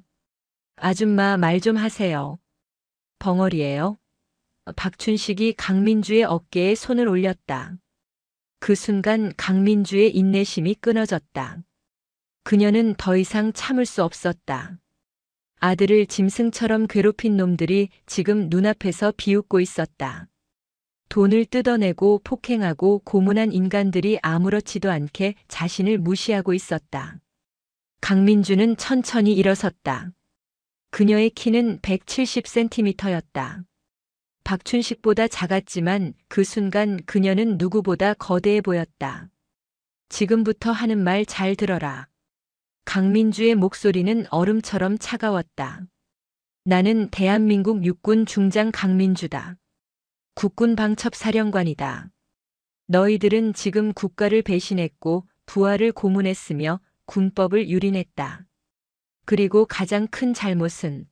아줌마 말 좀 하세요. 벙어리예요. 박춘식이 강민주의 어깨에 손을 올렸다. 그 순간 강민주의 인내심이 끊어졌다. 그녀는 더 이상 참을 수 없었다. 아들을 짐승처럼 괴롭힌 놈들이 지금 눈앞에서 비웃고 있었다. 돈을 뜯어내고 폭행하고 고문한 인간들이 아무렇지도 않게 자신을 무시하고 있었다. 강민주는 천천히 일어섰다. 그녀의 키는 170cm였다. 박춘식보다 작았지만 그 순간 그녀는 누구보다 거대해 보였다. 지금부터 하는 말 잘 들어라. 강민주의 목소리는 얼음처럼 차가웠다. 나는 대한민국 육군 중장 강민주다. 국군 방첩사령관이다. 너희들은 지금 국가를 배신했고 부하를 고문했으며 군법을 유린했다. 그리고 가장 큰 잘못은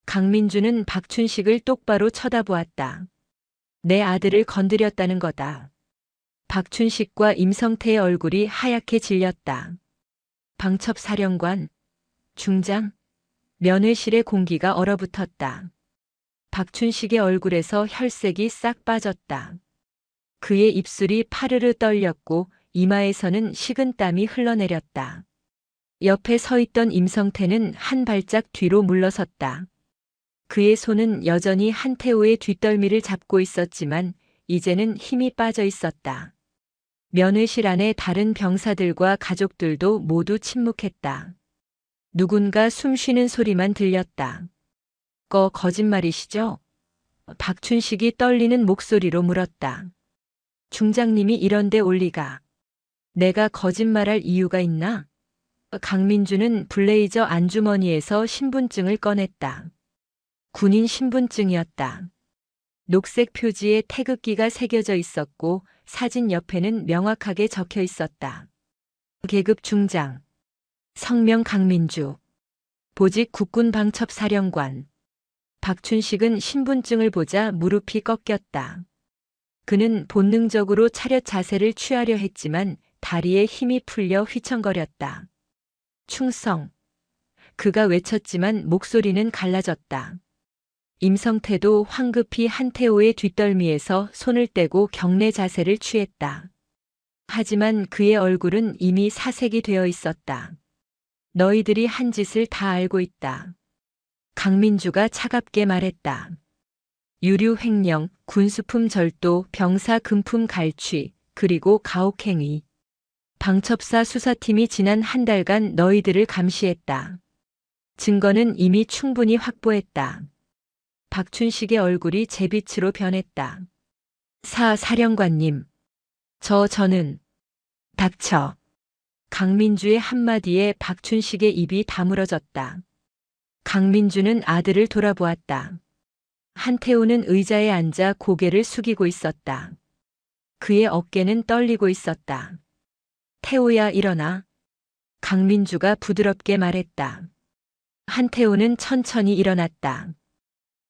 강민주는 박춘식을 똑바로 쳐다보았다. 내 아들을 건드렸다는 거다. 박춘식과 임성태의 얼굴이 하얗게 질렸다. 방첩사령관, 중장, 면회실의 공기가 얼어붙었다. 박춘식의 얼굴에서 혈색이 싹 빠졌다. 그의 입술이 파르르 떨렸고 이마에서는 식은땀이 흘러내렸다. 옆에 서 있던 임성태는 한 발짝 뒤로 물러섰다. 그의 손은 여전히 한태호의 뒷덜미를 잡고 있었지만 이제는 힘이 빠져 있었다. 면회실 안에 다른 병사들과 가족들도 모두 침묵했다. 누군가 숨 쉬는 소리만 들렸다. 거짓말이시죠? 박춘식이 떨리는 목소리로 물었다. 중장님이 이런데 올 리가. 내가 거짓말할 이유가 있나? 강민주는 블레이저 안주머니에서 신분증을 꺼냈다. 군인 신분증이었다. 녹색 표지에 태극기가 새겨져 있었고 사진 옆에는 명확하게 적혀 있었다. 계급 중장. 성명 강민주. 보직 국군 방첩사령관. 박춘식은 신분증을 보자 무릎이 꺾였다. 그는 본능적으로 차렷 자세를 취하려 했지만 다리에 힘이 풀려 휘청거렸다. 충성. 그가 외쳤지만 목소리는 갈라졌다. 임성태도 황급히 한태호의 뒷덜미에서 손을 떼고 경례 자세를 취했다. 하지만 그의 얼굴은 이미 사색이 되어 있었다. 너희들이 한 짓을 다 알고 있다. 강민주가 차갑게 말했다. 유류 횡령, 군수품 절도, 병사 금품 갈취, 그리고 가혹행위. 방첩사 수사팀이 지난 한 달간 너희들을 감시했다. 증거는 이미 충분히 확보했다. 박춘식의 얼굴이 제빛으로 변했다. 사령관님. 저는 닥쳐. 강민주의 한마디에 박춘식의 입이 다물어졌다. 강민주는 아들을 돌아보았다. 한태호는 의자에 앉아 고개를 숙이고 있었다. 그의 어깨는 떨리고 있었다. 태호야 일어나. 강민주가 부드럽게 말했다. 한태호는 천천히 일어났다.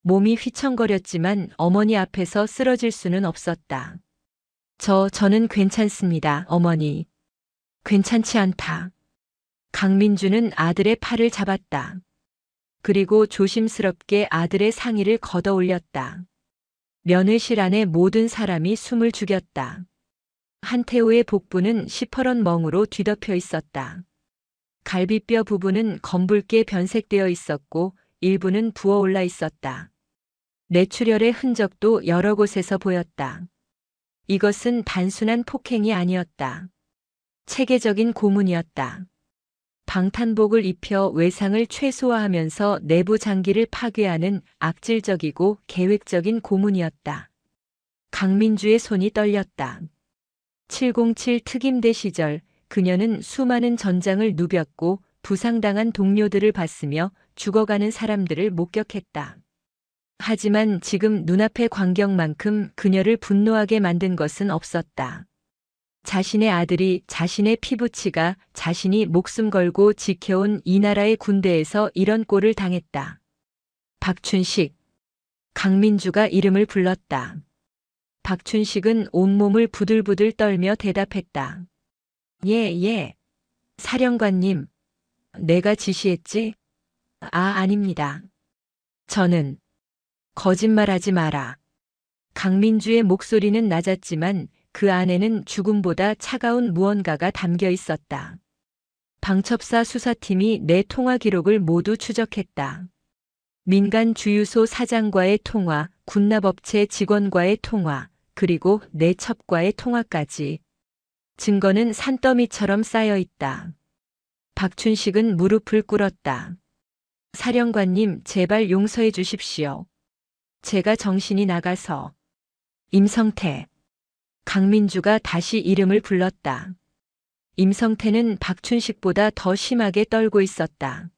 몸이 휘청거렸지만 어머니 앞에서 쓰러질 수는 없었다. 저는 괜찮습니다, 어머니. 괜찮지 않다. 강민주는 아들의 팔을 잡았다. 그리고 조심스럽게 아들의 상의를 걷어 올렸다. 면회실 안에 모든 사람이 숨을 죽였다. 한태호의 복부는 시퍼런 멍으로 뒤덮여 있었다. 갈비뼈 부분은 검붉게 변색되어 있었고 일부는 부어올라 있었다. 뇌출혈의 흔적도 여러 곳에서 보였다. 이것은 단순한 폭행이 아니었다. 체계적인 고문이었다. 방탄복을 입혀 외상을 최소화하면서 내부 장기를 파괴하는 악질적이고 계획적인 고문이었다. 강민주의 손이 떨렸다. 707 특임대 시절 그녀는 수많은 전장을 누볐고 부상당한 동료들을 봤으며 죽어가는 사람들을 목격했다. 하지만 지금 눈앞의 광경만큼 그녀를 분노하게 만든 것은 없었다. 자신의 아들이 자신의 피부치가 자신이 목숨 걸고 지켜온 이 나라의 군대에서 이런 꼴을 당했다. 박춘식. 강민주가 이름을 불렀다. 박춘식은 온몸을 부들부들 떨며 대답했다. 예. 사령관님. 내가 지시했지? 아닙니다. 저는. 거짓말하지 마라. 강민주의 목소리는 낮았지만 그 안에는 죽음보다 차가운 무언가가 담겨 있었다. 방첩사 수사팀이 내 통화 기록을 모두 추적했다. 민간 주유소 사장과의 통화, 군납업체 직원과의 통화, 그리고 내 첩과의 통화까지. 증거는 산더미처럼 쌓여 있다. 박춘식은 무릎을 꿇었다. 사령관님, 제발 용서해 주십시오. 제가 정신이 나가서. 임성태. 강민주가 다시 이름을 불렀다. 임성태는 박춘식보다 더 심하게 떨고 있었다.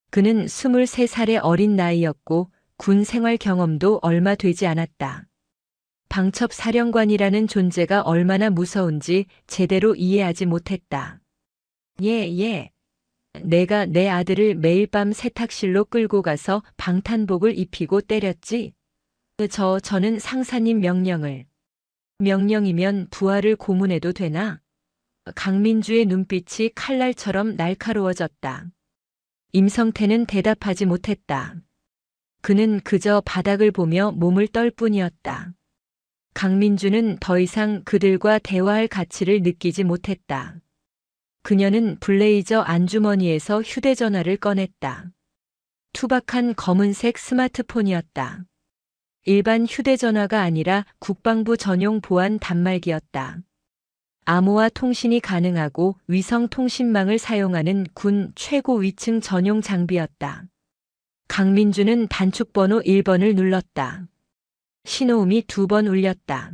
그는 23살의 어린 나이였고 군 생활 경험도 얼마 되지 않았다. 방첩 사령관이라는 존재가 얼마나 무서운지 제대로 이해하지 못했다. 예. 내가 내 아들을 매일 밤 세탁실로 끌고 가서 방탄복을 입히고 때렸지. 저는 상사님 명령이면 부하를 고문해도 되나? 강민주의 눈빛이 칼날처럼 날카로워졌다. 임성태는 대답하지 못했다. 그는 그저 바닥을 보며 몸을 떨 뿐이었다. 강민주는 더 이상 그들과 대화할 가치를 느끼지 못했다. 그녀는 블레이저 안주머니에서 휴대전화를 꺼냈다. 투박한 검은색 스마트폰이었다. 일반 휴대전화가 아니라 국방부 전용 보안 단말기였다. 암호화 통신이 가능하고 위성 통신망을 사용하는 군 최고 위층 전용 장비였다. 강민주는 단축번호 1번을 눌렀다. 신호음이 2번 울렸다.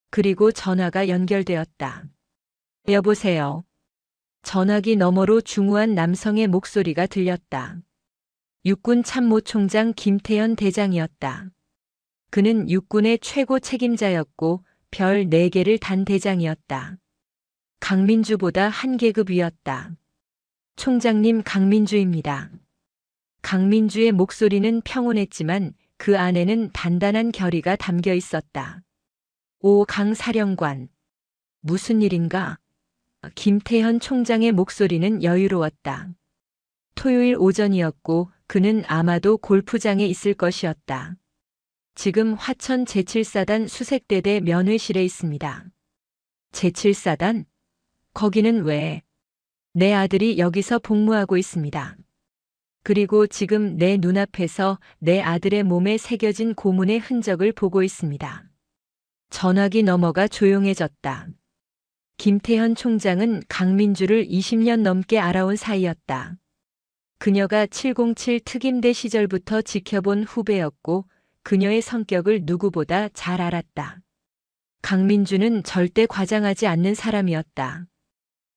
그리고 전화가 연결되었다. 여보세요. 전화기 너머로 중후한 남성의 목소리가 들렸다. 육군 참모총장 김태현 대장이었다. 그는 육군의 최고 책임자였고 별 4개를 단 대장이었다. 강민주보다 한 계급 위였다. 총장님, 강민주입니다. 강민주의 목소리는 평온했지만 그 안에는 단단한 결의가 담겨 있었다. 오, 강 사령관. 무슨 일인가? 김태현 총장의 목소리는 여유로웠다. 토요일 오전이었고 그는 아마도 골프장에 있을 것이었다. 지금 화천 제7사단 수색대대 면회실에 있습니다. 제7사단? 거기는 왜? 내 아들이 여기서 복무하고 있습니다. 그리고 지금 내 눈앞에서 내 아들의 몸에 새겨진 고문의 흔적을 보고 있습니다. 전화기 너머가 조용해졌다. 김태현 총장은 강민주를 20년 넘게 알아온 사이였다. 그녀가 707 특임대 시절부터 지켜본 후배였고 그녀의 성격을 누구보다 잘 알았다. 강민주는 절대 과장하지 않는 사람이었다.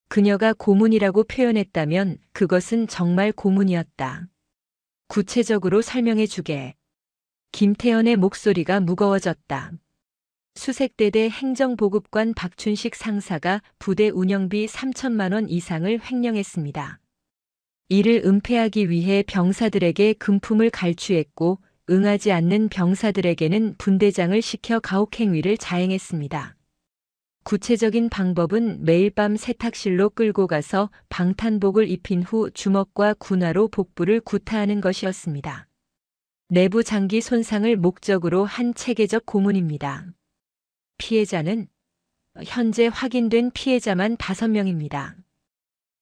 그녀가 고문이라고 표현했다면 그것은 정말 고문이었다. 구체적으로 설명해 주게. 김태현의 목소리가 무거워졌다. 수색대대 행정보급관 박춘식 상사가 부대 운영비 3천만 원 이상을 횡령했습니다. 이를 은폐하기 위해 병사들에게 금품을 갈취했고 응하지 않는 병사들에게는 분대장을 시켜 가혹행위를 자행했습니다. 구체적인 방법은 매일 밤 세탁실로 끌고 가서 방탄복을 입힌 후 주먹과 군화로 복부를 구타하는 것이었습니다. 내부 장기 손상을 목적으로 한 체계적 고문입니다. 피해자는 현재 확인된 피해자만 5명입니다.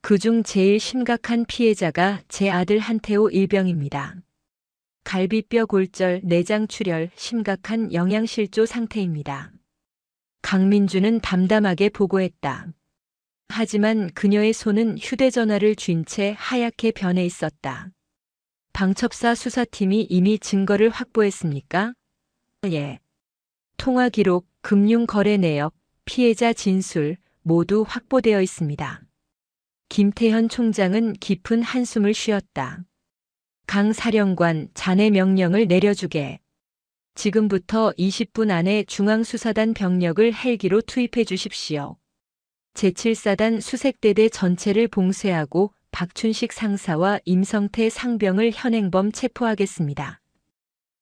그중 제일 심각한 피해자가 제 아들 한태호 일병입니다. 갈비뼈 골절, 내장 출혈, 심각한 영양실조 상태입니다. 강민주는 담담하게 보고했다. 하지만 그녀의 손은 휴대전화를 쥔 채 하얗게 변해 있었다. 방첩사 수사팀이 이미 증거를 확보했습니까? 예. 통화 기록, 금융 거래 내역, 피해자 진술 모두 확보되어 있습니다. 김태현 총장은 깊은 한숨을 쉬었다. 강 사령관, 자네 명령을 내려주게. 지금부터 20분 안에 중앙수사단 병력을 헬기로 투입해 주십시오. 제7사단 수색대대 전체를 봉쇄하고 박춘식 상사와 임성태 상병을 현행범 체포하겠습니다.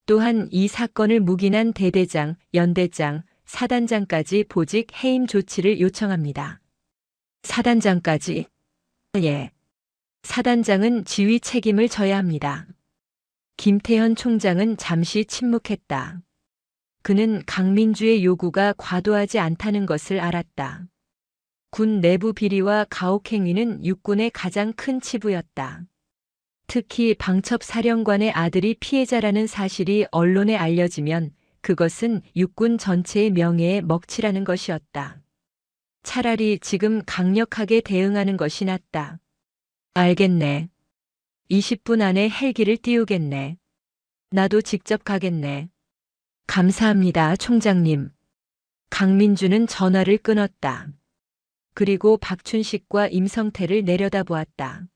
또한 이 사건을 묵인한 대대장, 연대장, 사단장까지 보직 해임 조치를 요청합니다. 사단장까지? 예. 사단장은 지휘 책임을 져야 합니다. 김태현 총장은 잠시 침묵했다. 그는 강민주의 요구가 과도하지 않다는 것을 알았다. 군 내부 비리와 가혹행위는 육군의 가장 큰 치부였다. 특히 방첩 사령관의 아들이 피해자라는 사실이 언론에 알려지면 그것은 육군 전체의 명예에 먹칠하는 것이었다. 차라리 지금 강력하게 대응하는 것이 낫다. 알겠네. 20분 안에 헬기를 띄우겠네. 나도 직접 가겠네. 감사합니다, 총장님. 강민주는 전화를 끊었다. 그리고 박춘식과 임성태를 내려다보았다.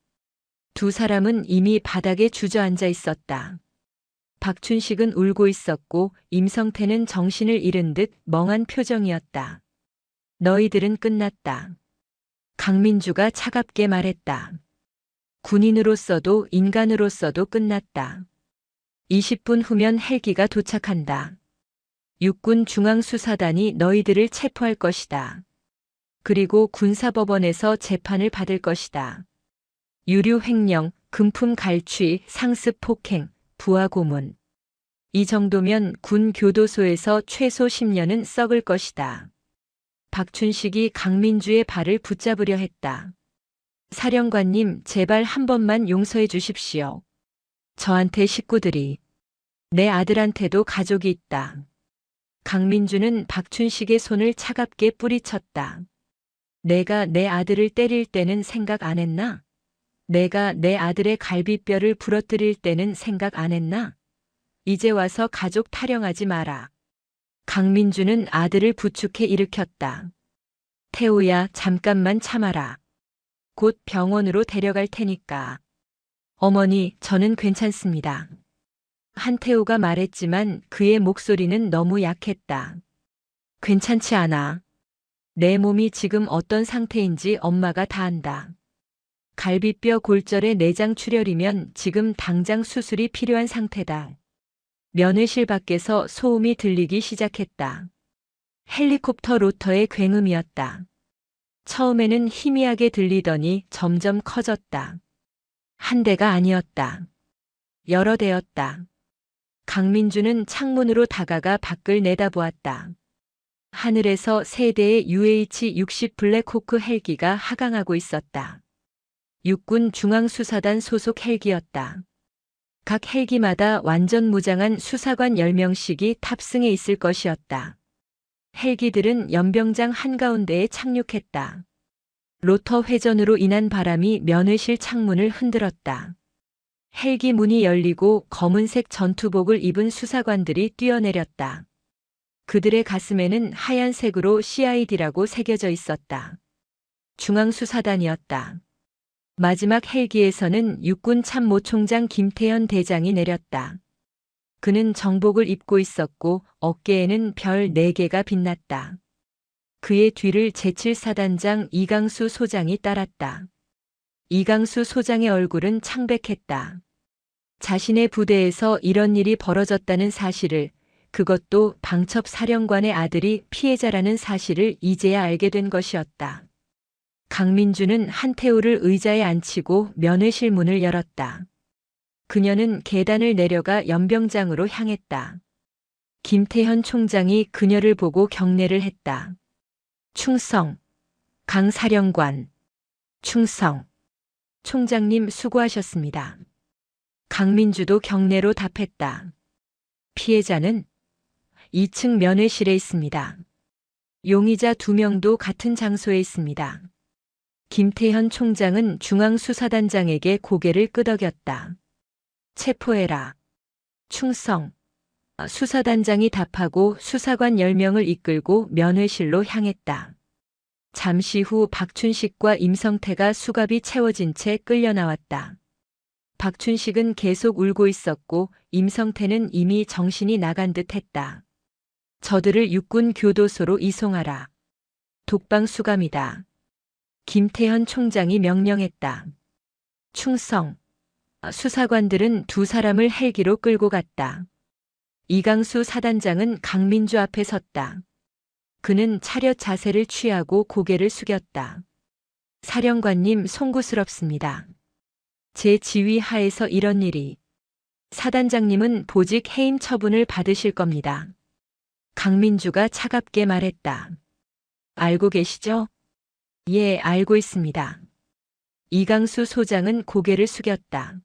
두 사람은 이미 바닥에 주저앉아 있었다. 박춘식은 울고 있었고 임성태는 정신을 잃은 듯 멍한 표정이었다. 너희들은 끝났다. 강민주가 차갑게 말했다. 군인으로서도 인간으로서도 끝났다. 20분 후면 헬기가 도착한다. 육군 중앙수사단이 너희들을 체포할 것이다. 그리고 군사법원에서 재판을 받을 것이다. 유류 횡령, 금품 갈취, 상습 폭행, 부하 고문. 이 정도면 군 교도소에서 최소 10년은 썩을 것이다. 박춘식이 강민주의 발을 붙잡으려 했다. 사령관님, 제발 한 번만 용서해 주십시오. 저한테 식구들이, 내 아들한테도 가족이 있다. 강민주는 박춘식의 손을 차갑게 뿌리쳤다. 내가 내 아들을 때릴 때는 생각 안 했나? 내가 내 아들의 갈비뼈를 부러뜨릴 때는 생각 안 했나? 이제 와서 가족 타령하지 마라. 강민주는 아들을 부축해 일으켰다. 태우야, 잠깐만 참아라. 곧 병원으로 데려갈 테니까. 어머니, 저는 괜찮습니다. 한태우가 말했지만 그의 목소리는 너무 약했다. 괜찮지 않아. 내 몸이 지금 어떤 상태인지 엄마가 다 안다. 갈비뼈 골절의 내장 출혈이면 지금 당장 수술이 필요한 상태다. 면회실 밖에서 소음이 들리기 시작했다. 헬리콥터 로터의 굉음이었다. 처음에는 희미하게 들리더니 점점 커졌다. 한 대가 아니었다. 여러 대였다. 강민주는 창문으로 다가가 밖을 내다보았다. 하늘에서 세 대의 UH-60 블랙호크 헬기가 하강하고 있었다. 육군 중앙수사단 소속 헬기였다. 각 헬기마다 완전 무장한 수사관 10명씩이 탑승해 있을 것이었다. 헬기들은 연병장 한가운데에 착륙했다. 로터 회전으로 인한 바람이 면회실 창문을 흔들었다. 헬기 문이 열리고 검은색 전투복을 입은 수사관들이 뛰어내렸다. 그들의 가슴에는 하얀색으로 CID라고 새겨져 있었다. 중앙수사단이었다. 마지막 헬기에서는 육군 참모총장 김태현 대장이 내렸다. 그는 정복을 입고 있었고 어깨에는 별 4개가 빛났다. 그의 뒤를 제7사단장 이강수 소장이 따랐다. 이강수 소장의 얼굴은 창백했다. 자신의 부대에서 이런 일이 벌어졌다는 사실을, 그것도 방첩 사령관의 아들이 피해자라는 사실을 이제야 알게 된 것이었다. 강민주는 한태우를 의자에 앉히고 면회실 문을 열었다. 그녀는 계단을 내려가 연병장으로 향했다. 김태현 총장이 그녀를 보고 경례를 했다. 충성. 강 사령관. 충성. 총장님 수고하셨습니다. 강민주도 경례로 답했다. 피해자는 2층 면회실에 있습니다. 용의자 2명도 같은 장소에 있습니다. 김태현 총장은 중앙수사단장에게 고개를 끄덕였다. 체포해라. 충성. 수사단장이 답하고 수사관 10명을 이끌고 면회실로 향했다. 잠시 후 박춘식과 임성태가 수갑이 채워진 채 끌려 나왔다. 박춘식은 계속 울고 있었고 임성태는 이미 정신이 나간 듯 했다. 저들을 육군 교도소로 이송하라. 독방 수감이다. 김태현 총장이 명령했다. 충성. 수사관들은 두 사람을 헬기로 끌고 갔다. 이강수 사단장은 강민주 앞에 섰다. 그는 차렷 자세를 취하고 고개를 숙였다. 사령관님, 송구스럽습니다. 제 지휘 하에서 이런 일이. 사단장님은 보직 해임 처분을 받으실 겁니다. 강민주가 차갑게 말했다. 알고 계시죠? 예, 알고 있습니다. 이강수 소장은 고개를 숙였다.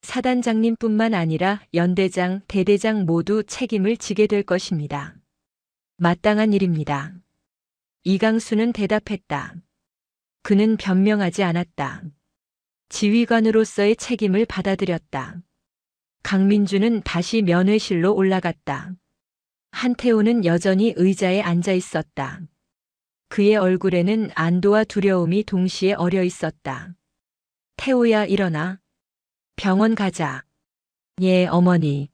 사단장님뿐만 아니라 연대장, 대대장 모두 책임을 지게 될 것입니다. 마땅한 일입니다. 이강수는 대답했다. 그는 변명하지 않았다. 지휘관으로서의 책임을 받아들였다. 강민주는 다시 면회실로 올라갔다. 한태호는 여전히 의자에 앉아 있었다. 그의 얼굴에는 안도와 두려움이 동시에 어려 있었다. 태호야, 일어나. 병원 가자. 예, 어머니.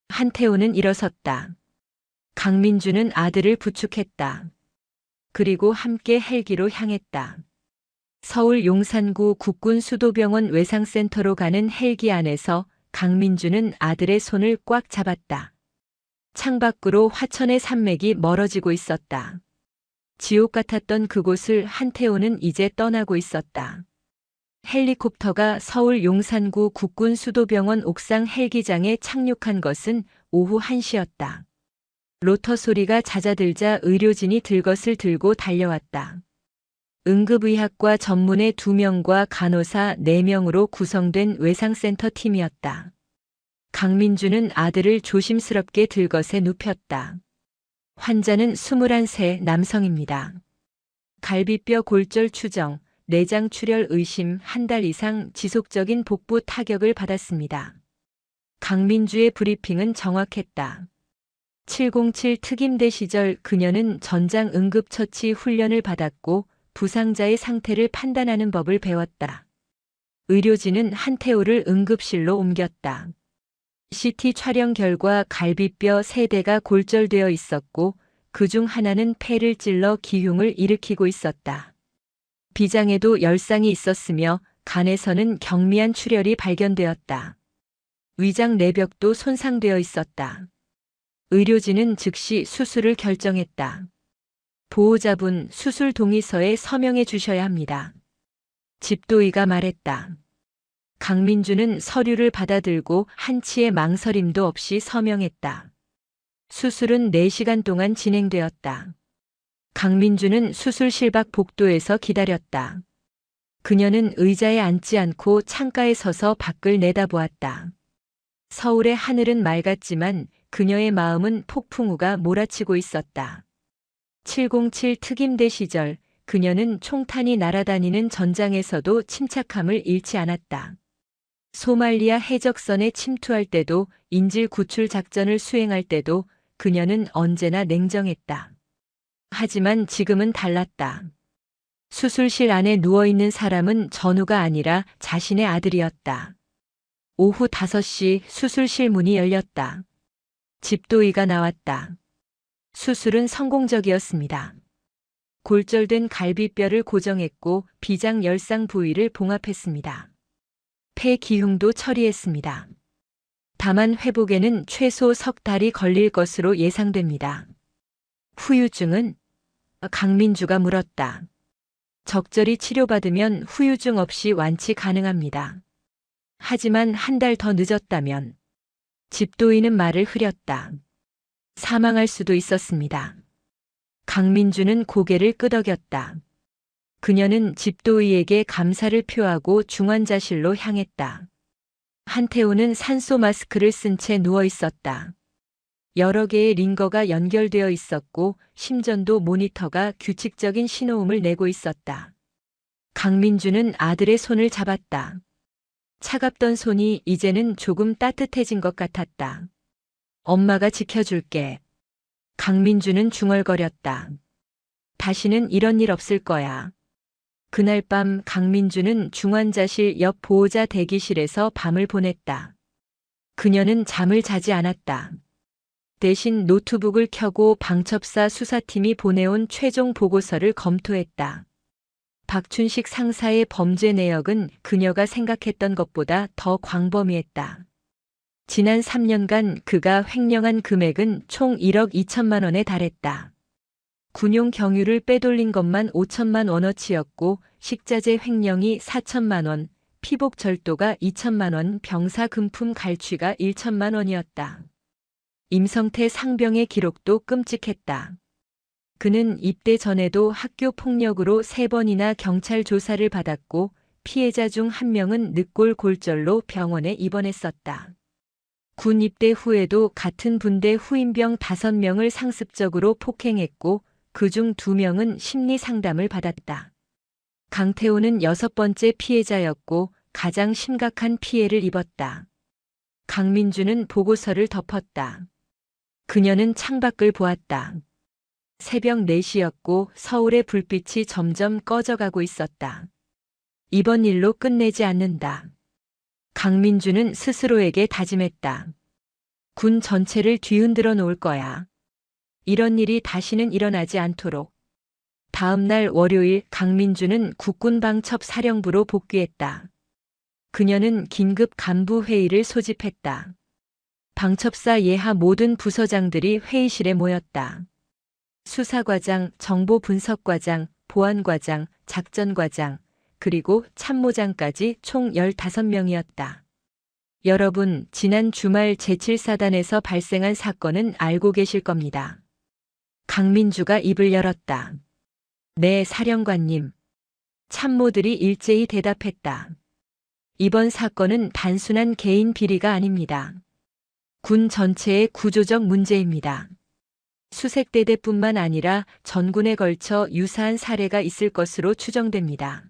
한태호는 일어섰다. 강민주는 아들을 부축했다. 그리고 함께 헬기로 향했다. 서울 용산구 국군수도병원 외상센터로 가는 헬기 안에서 강민주는 아들의 손을 꽉 잡았다. 창밖으로 화천의 산맥이 멀어지고 있었다. 지옥 같았던 그곳을 한태호는 이제 떠나고 있었다. 헬리콥터가 서울 용산구 국군수도병원 옥상 헬기장에 착륙한 것은 오후 1시였다. 로터 소리가 잦아들자 의료진이 들것을 들고 달려왔다. 응급의학과 전문의 2명과 간호사 4명으로 구성된 외상센터 팀이었다. 강민주는 아들을 조심스럽게 들것에 눕혔다. 환자는 21세 남성입니다. 갈비뼈 골절 추정, 내장 출혈 의심, 1달 이상 지속적인 복부 타격을 받았습니다. 강민주의 브리핑은 정확했다. 707 특임대 시절 그녀는 전장 응급처치 훈련을 받았고 부상자의 상태를 판단하는 법을 배웠다. 의료진은 한태호를 응급실로 옮겼다. CT 촬영 결과 갈비뼈 3대가 골절되어 있었고 그중 하나는 폐를 찔러 기흉을 일으키고 있었다. 비장에도 열상이 있었으며 간에서는 경미한 출혈이 발견되었다. 위장 내벽도 손상되어 있었다. 의료진은 즉시 수술을 결정했다. 보호자분, 수술 동의서에 서명해 주셔야 합니다. 집도의가 말했다. 강민주는 서류를 받아들고 한치의 망설임도 없이 서명했다. 수술은 4시간 동안 진행되었다. 강민주는 수술실 밖 복도에서 기다렸다. 그녀는 의자에 앉지 않고 창가에 서서 밖을 내다보았다. 서울의 하늘은 맑았지만 그녀의 마음은 폭풍우가 몰아치고 있었다. 707 특임대 시절 그녀는 총탄이 날아다니는 전장에서도 침착함을 잃지 않았다. 소말리아 해적선에 침투할 때도 인질 구출 작전을 수행할 때도 그녀는 언제나 냉정했다. 하지만 지금은 달랐다. 수술실 안에 누워있는 사람은 전우가 아니라 자신의 아들이었다. 오후 5시 수술실 문이 열렸다. 집도의가 나왔다. 수술은 성공적이었습니다. 골절된 갈비뼈를 고정했고 비장 열상 부위를 봉합했습니다. 폐 기흉도 처리했습니다. 다만 회복에는 최소 석 달이 걸릴 것으로 예상됩니다. 후유증은? 강민주가 물었다. 적절히 치료받으면 후유증 없이 완치 가능합니다. 하지만 1달 더 늦었다면? 집도의는 말을 흐렸다. 사망할 수도 있었습니다. 강민주는 고개를 끄덕였다. 그녀는 집도의에게 감사를 표하고 중환자실로 향했다. 한태호는 산소 마스크를 쓴 채 누워 있었다. 여러 개의 링거가 연결되어 있었고 심전도 모니터가 규칙적인 신호음을 내고 있었다. 강민주는 아들의 손을 잡았다. 차갑던 손이 이제는 조금 따뜻해진 것 같았다. 엄마가 지켜줄게. 강민주는 중얼거렸다. 다시는 이런 일 없을 거야. 그날 밤 강민주는 중환자실 옆 보호자 대기실에서 밤을 보냈다. 그녀는 잠을 자지 않았다. 대신 노트북을 켜고 방첩사 수사팀이 보내온 최종 보고서를 검토했다. 박춘식 상사의 범죄 내역은 그녀가 생각했던 것보다 더 광범위했다. 지난 3년간 그가 횡령한 금액은 총 1억 2천만 원에 달했다. 군용 경유를 빼돌린 것만 5천만 원어치였고 식자재 횡령이 4천만 원, 피복 절도가 2천만 원, 병사 금품 갈취가 1천만 원이었다. 임성태 상병의 기록도 끔찍했다. 그는 입대 전에도 학교 폭력으로 3번이나 경찰 조사를 받았고 피해자 중 1명은 늑골 골절로 병원에 입원했었다. 군 입대 후에도 같은 분대 후임병 5명을 상습적으로 폭행했고 그중 2명은 심리 상담을 받았다. 강태호는 6번째 피해자였고 가장 심각한 피해를 입었다. 강민주는 보고서를 덮었다. 그녀는 창밖을 보았다. 새벽 4시였고 서울의 불빛이 점점 꺼져가고 있었다. 이번 일로 끝내지 않는다. 강민주는 스스로에게 다짐했다. 군 전체를 뒤흔들어 놓을 거야. 이런 일이 다시는 일어나지 않도록. 다음 날 월요일 강민주는 국군방첩사령부로 복귀했다. 그녀는 긴급 간부 회의를 소집했다. 방첩사 예하 모든 부서장들이 회의실에 모였다. 수사과장, 정보분석과장, 보안과장, 작전과장, 그리고 참모장까지 총 15명이었다. 여러분, 지난 주말 제7사단에서 발생한 사건은 알고 계실 겁니다. 강민주가 입을 열었다. 네, 사령관님. 참모들이 일제히 대답했다. 이번 사건은 단순한 개인 비리가 아닙니다. 군 전체의 구조적 문제입니다. 수색대대뿐만 아니라 전군에 걸쳐 유사한 사례가 있을 것으로 추정됩니다.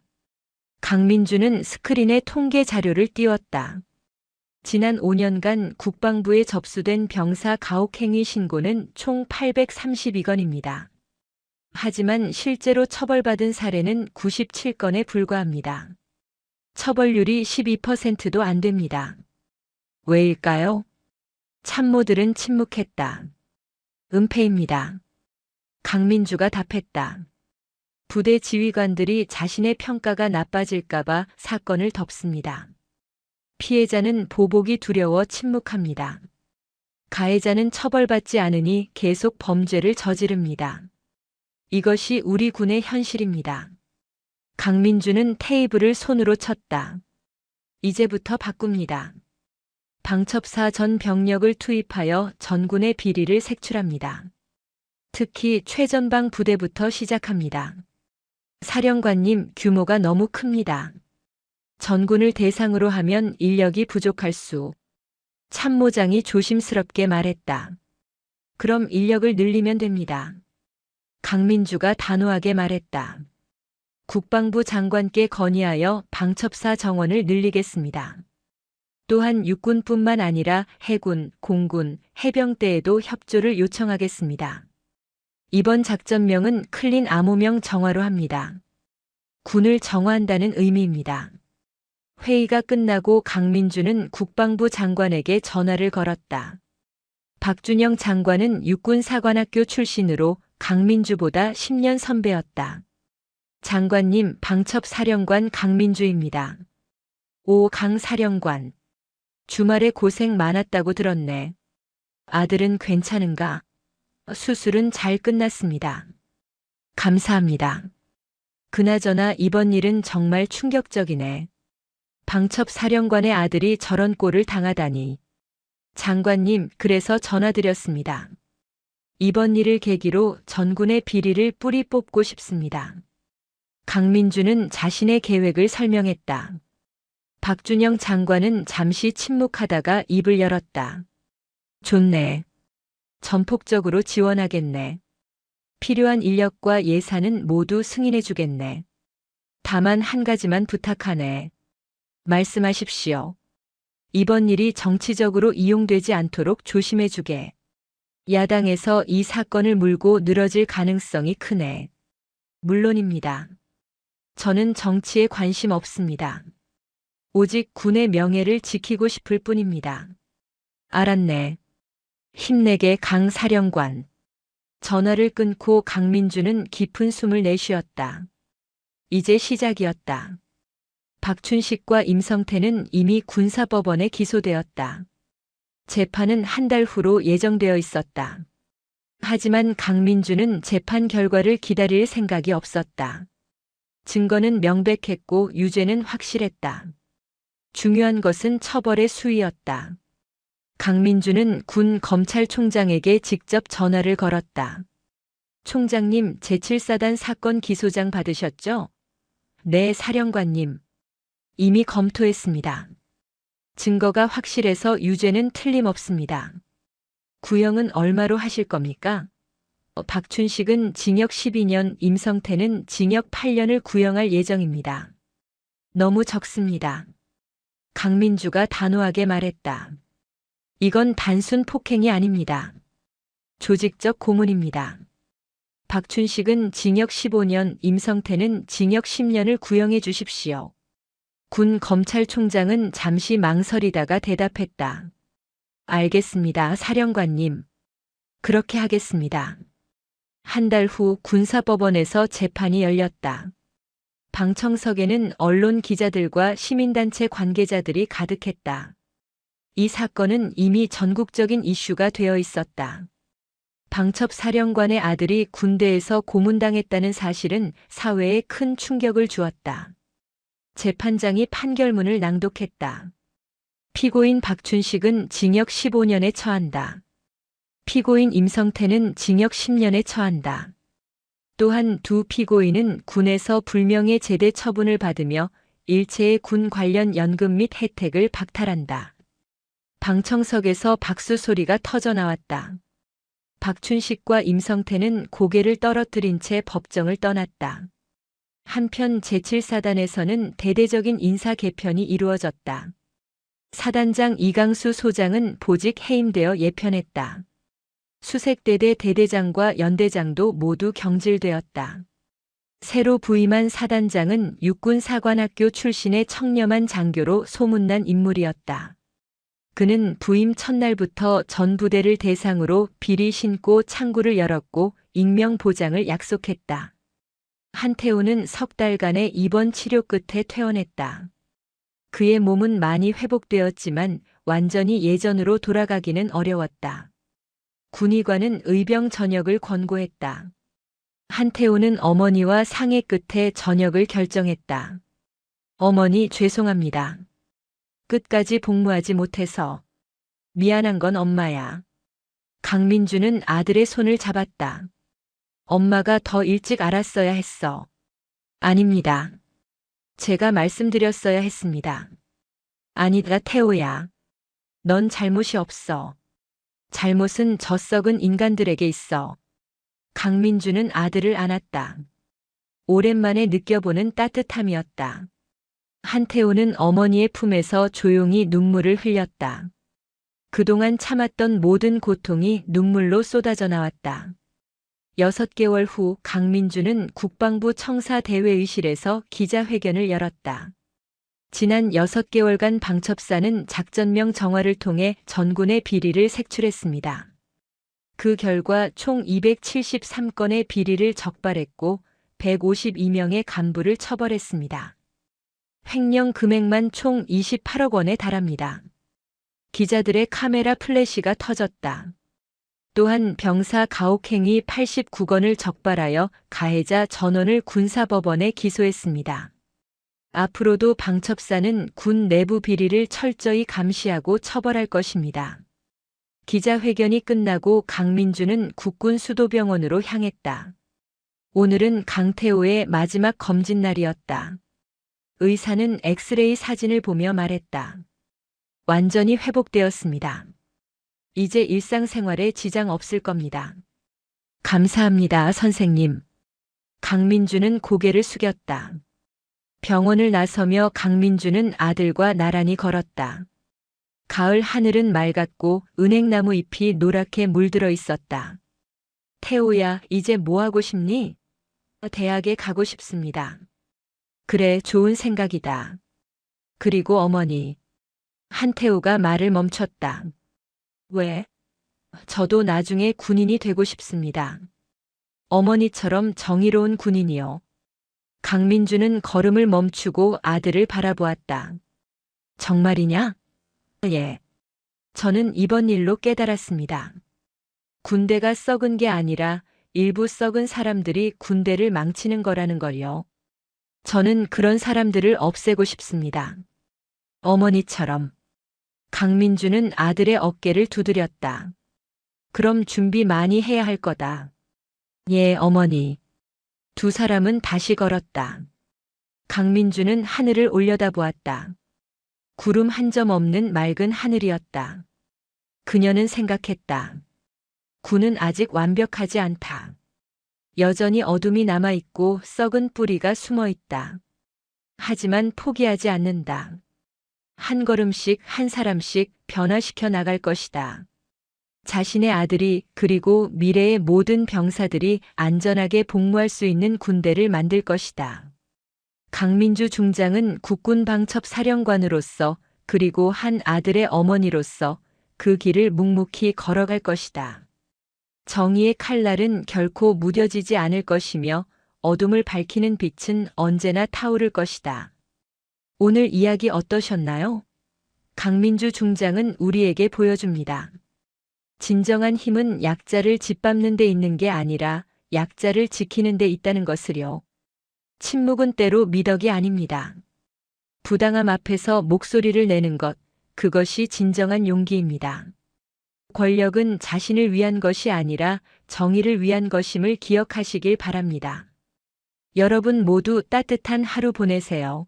강민주는 스크린에 통계 자료를 띄웠다. 지난 5년간 국방부에 접수된 병사 가혹행위 신고는 총 832건입니다. 하지만 실제로 처벌받은 사례는 97건에 불과합니다. 처벌률이 12%도 안 됩니다. 왜일까요? 참모들은 침묵했다. 은폐입니다. 강민주가 답했다. 부대 지휘관들이 자신의 평가가 나빠질까봐 사건을 덮습니다. 피해자는 보복이 두려워 침묵합니다. 가해자는 처벌받지 않으니 계속 범죄를 저지릅니다. 이것이 우리 군의 현실입니다. 강민주는 테이블을 손으로 쳤다. 이제부터 바꿉니다. 방첩사 전 병력을 투입하여 전군의 비리를 색출합니다. 특히 최전방 부대부터 시작합니다. 사령관님, 규모가 너무 큽니다. 전군을 대상으로 하면 인력이 부족할 수. 참모장이 조심스럽게 말했다. 그럼 인력을 늘리면 됩니다. 강민주가 단호하게 말했다. 국방부 장관께 건의하여 방첩사 정원을 늘리겠습니다. 또한 육군뿐만 아니라 해군, 공군, 해병대에도 협조를 요청하겠습니다. 이번 작전명은 클린 암호명 정화로 합니다. 군을 정화한다는 의미입니다. 회의가 끝나고 강민주는 국방부 장관에게 전화를 걸었다. 박준영 장관은 육군사관학교 출신으로 강민주보다 10년 선배였다. 장관님, 방첩사령관 강민주입니다. 오, 강 사령관. 주말에 고생 많았다고 들었네. 아들은 괜찮은가? 수술은 잘 끝났습니다. 감사합니다. 그나저나 이번 일은 정말 충격적이네. 방첩사령관의 아들이 저런 꼴을 당하다니. 장관님, 그래서 전화드렸습니다. 이번 일을 계기로 전군의 비리를 뿌리 뽑고 싶습니다. 강민주는 자신의 계획을 설명했다. 박준영 장관은 잠시 침묵하다가 입을 열었다. 좋네. 전폭적으로 지원하겠네. 필요한 인력과 예산은 모두 승인해주겠네. 다만 한 가지만 부탁하네. 말씀하십시오. 이번 일이 정치적으로 이용되지 않도록 조심해 주게. 야당에서 이 사건을 물고 늘어질 가능성이 크네. 물론입니다. 저는 정치에 관심 없습니다. 오직 군의 명예를 지키고 싶을 뿐입니다. 알았네. 힘내게 강 사령관. 전화를 끊고 강민주는 깊은 숨을 내쉬었다. 이제 시작이었다. 박춘식과 임성태는 이미 군사법원에 기소되었다. 재판은 한 달 후로 예정되어 있었다. 하지만 강민주는 재판 결과를 기다릴 생각이 없었다. 증거는 명백했고 유죄는 확실했다. 중요한 것은 처벌의 수위였다. 강민주는 군 검찰총장에게 직접 전화를 걸었다. 총장님, 제7사단 사건 기소장 받으셨죠? 네, 사령관님. 이미 검토했습니다. 증거가 확실해서 유죄는 틀림없습니다. 구형은 얼마로 하실 겁니까? 박춘식은 징역 12년, 임성태는 징역 8년을 구형할 예정입니다. 너무 적습니다. 강민주가 단호하게 말했다. 이건 단순 폭행이 아닙니다. 조직적 고문입니다. 박춘식은 징역 15년, 임성태는 징역 10년을 구형해 주십시오. 군 검찰총장은 잠시 망설이다가 대답했다. 알겠습니다, 사령관님. 그렇게 하겠습니다. 한 달 후 군사법원에서 재판이 열렸다. 방청석에는 언론 기자들과 시민단체 관계자들이 가득했다. 이 사건은 이미 전국적인 이슈가 되어 있었다. 방첩 사령관의 아들이 군대에서 고문당했다는 사실은 사회에 큰 충격을 주었다. 재판장이 판결문을 낭독했다. 피고인 박춘식은 징역 15년에 처한다. 피고인 임성태는 징역 10년에 처한다. 또한 두 피고인은 군에서 불명예 제대 처분을 받으며 일체의 군 관련 연금 및 혜택을 박탈한다. 방청석에서 박수 소리가 터져 나왔다. 박춘식과 임성태는 고개를 떨어뜨린 채 법정을 떠났다. 한편 제7사단에서는 대대적인 인사 개편이 이루어졌다. 사단장 이강수 소장은 보직 해임되어 예편했다. 수색대대 대대장과 연대장도 모두 경질되었다. 새로 부임한 사단장은 육군사관학교 출신의 청렴한 장교로 소문난 인물이었다. 그는 부임 첫날부터 전 부대를 대상으로 비리 신고 창구를 열었고 익명 보장을 약속했다. 한태우는 석 달간의 입원 치료 끝에 퇴원했다. 그의 몸은 많이 회복되었지만 완전히 예전으로 돌아가기는 어려웠다. 군의관은 의병 전역을 권고했다. 한태우는 어머니와 상의 끝에 전역을 결정했다. 어머니, 죄송합니다. 끝까지 복무하지 못해서. 미안한 건 엄마야. 강민주는 아들의 손을 잡았다. 엄마가 더 일찍 알았어야 했어. 아닙니다. 제가 말씀드렸어야 했습니다. 아니다, 태호야. 넌 잘못이 없어. 잘못은 저 썩은 인간들에게 있어. 강민주는 아들을 안았다. 오랜만에 느껴보는 따뜻함이었다. 한태우는 어머니의 품에서 조용히 눈물을 흘렸다. 그동안 참았던 모든 고통이 눈물로 쏟아져 나왔다. 6개월 후 강민주는 국방부 청사대회의실에서 기자회견을 열었다. 지난 6개월간 방첩사는 작전명 정화를 통해 전군의 비리를 색출했습니다. 그 결과 총 273건의 비리를 적발했고 152명의 간부를 처벌했습니다. 횡령 금액만 총 28억 원에 달합니다. 기자들의 카메라 플래시가 터졌다. 또한 병사 가혹행위 89건을 적발하여 가해자 전원을 군사법원에 기소했습니다. 앞으로도 방첩사는 군 내부 비리를 철저히 감시하고 처벌할 것입니다. 기자회견이 끝나고 강민주는 국군 수도병원으로 향했다. 오늘은 강태호의 마지막 검진 날이었다. 의사는 엑스레이 사진을 보며 말했다. 완전히 회복되었습니다. 이제 일상생활에 지장 없을 겁니다. 감사합니다, 선생님. 강민주는 고개를 숙였다. 병원을 나서며 강민주는 아들과 나란히 걸었다. 가을 하늘은 맑았고 은행나무 잎이 노랗게 물들어 있었다. 태호야, 이제 뭐 하고 싶니? 대학에 가고 싶습니다. 그래, 좋은 생각이다. 그리고 어머니. 한태호가 말을 멈췄다. 왜? 저도 나중에 군인이 되고 싶습니다. 어머니처럼 정의로운 군인이요. 강민주는 걸음을 멈추고 아들을 바라보았다. 정말이냐? 예. 저는 이번 일로 깨달았습니다. 군대가 썩은 게 아니라 일부 썩은 사람들이 군대를 망치는 거라는 걸요. 저는 그런 사람들을 없애고 싶습니다. 어머니처럼. 강민주는 아들의 어깨를 두드렸다. 그럼 준비 많이 해야 할 거다. 예, 어머니. 두 사람은 다시 걸었다. 강민주는 하늘을 올려다보았다. 구름 한 점 없는 맑은 하늘이었다. 그녀는 생각했다. 군은 아직 완벽하지 않다. 여전히 어둠이 남아있고 썩은 뿌리가 숨어있다. 하지만 포기하지 않는다. 한 걸음씩 한 사람씩 변화시켜 나갈 것이다. 자신의 아들이 그리고 미래의 모든 병사들이 안전하게 복무할 수 있는 군대를 만들 것이다. 강민주 중장은 국군 방첩 사령관으로서 그리고 한 아들의 어머니로서 그 길을 묵묵히 걸어갈 것이다. 정의의 칼날은 결코 무뎌지지 않을 것이며 어둠을 밝히는 빛은 언제나 타오를 것이다. 오늘 이야기 어떠셨나요? 강민주 중장은 우리에게 보여줍니다. 진정한 힘은 약자를 짓밟는 데 있는 게 아니라 약자를 지키는 데 있다는 것을요. 침묵은 때로 미덕이 아닙니다. 부당함 앞에서 목소리를 내는 것, 그것이 진정한 용기입니다. 권력은 자신을 위한 것이 아니라 정의를 위한 것임을 기억하시길 바랍니다. 여러분 모두 따뜻한 하루 보내세요.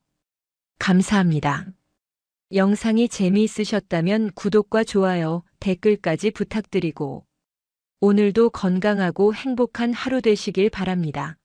감사합니다. 영상이 재미있으셨다면 구독과 좋아요, 댓글까지 부탁드리고 오늘도 건강하고 행복한 하루 되시길 바랍니다.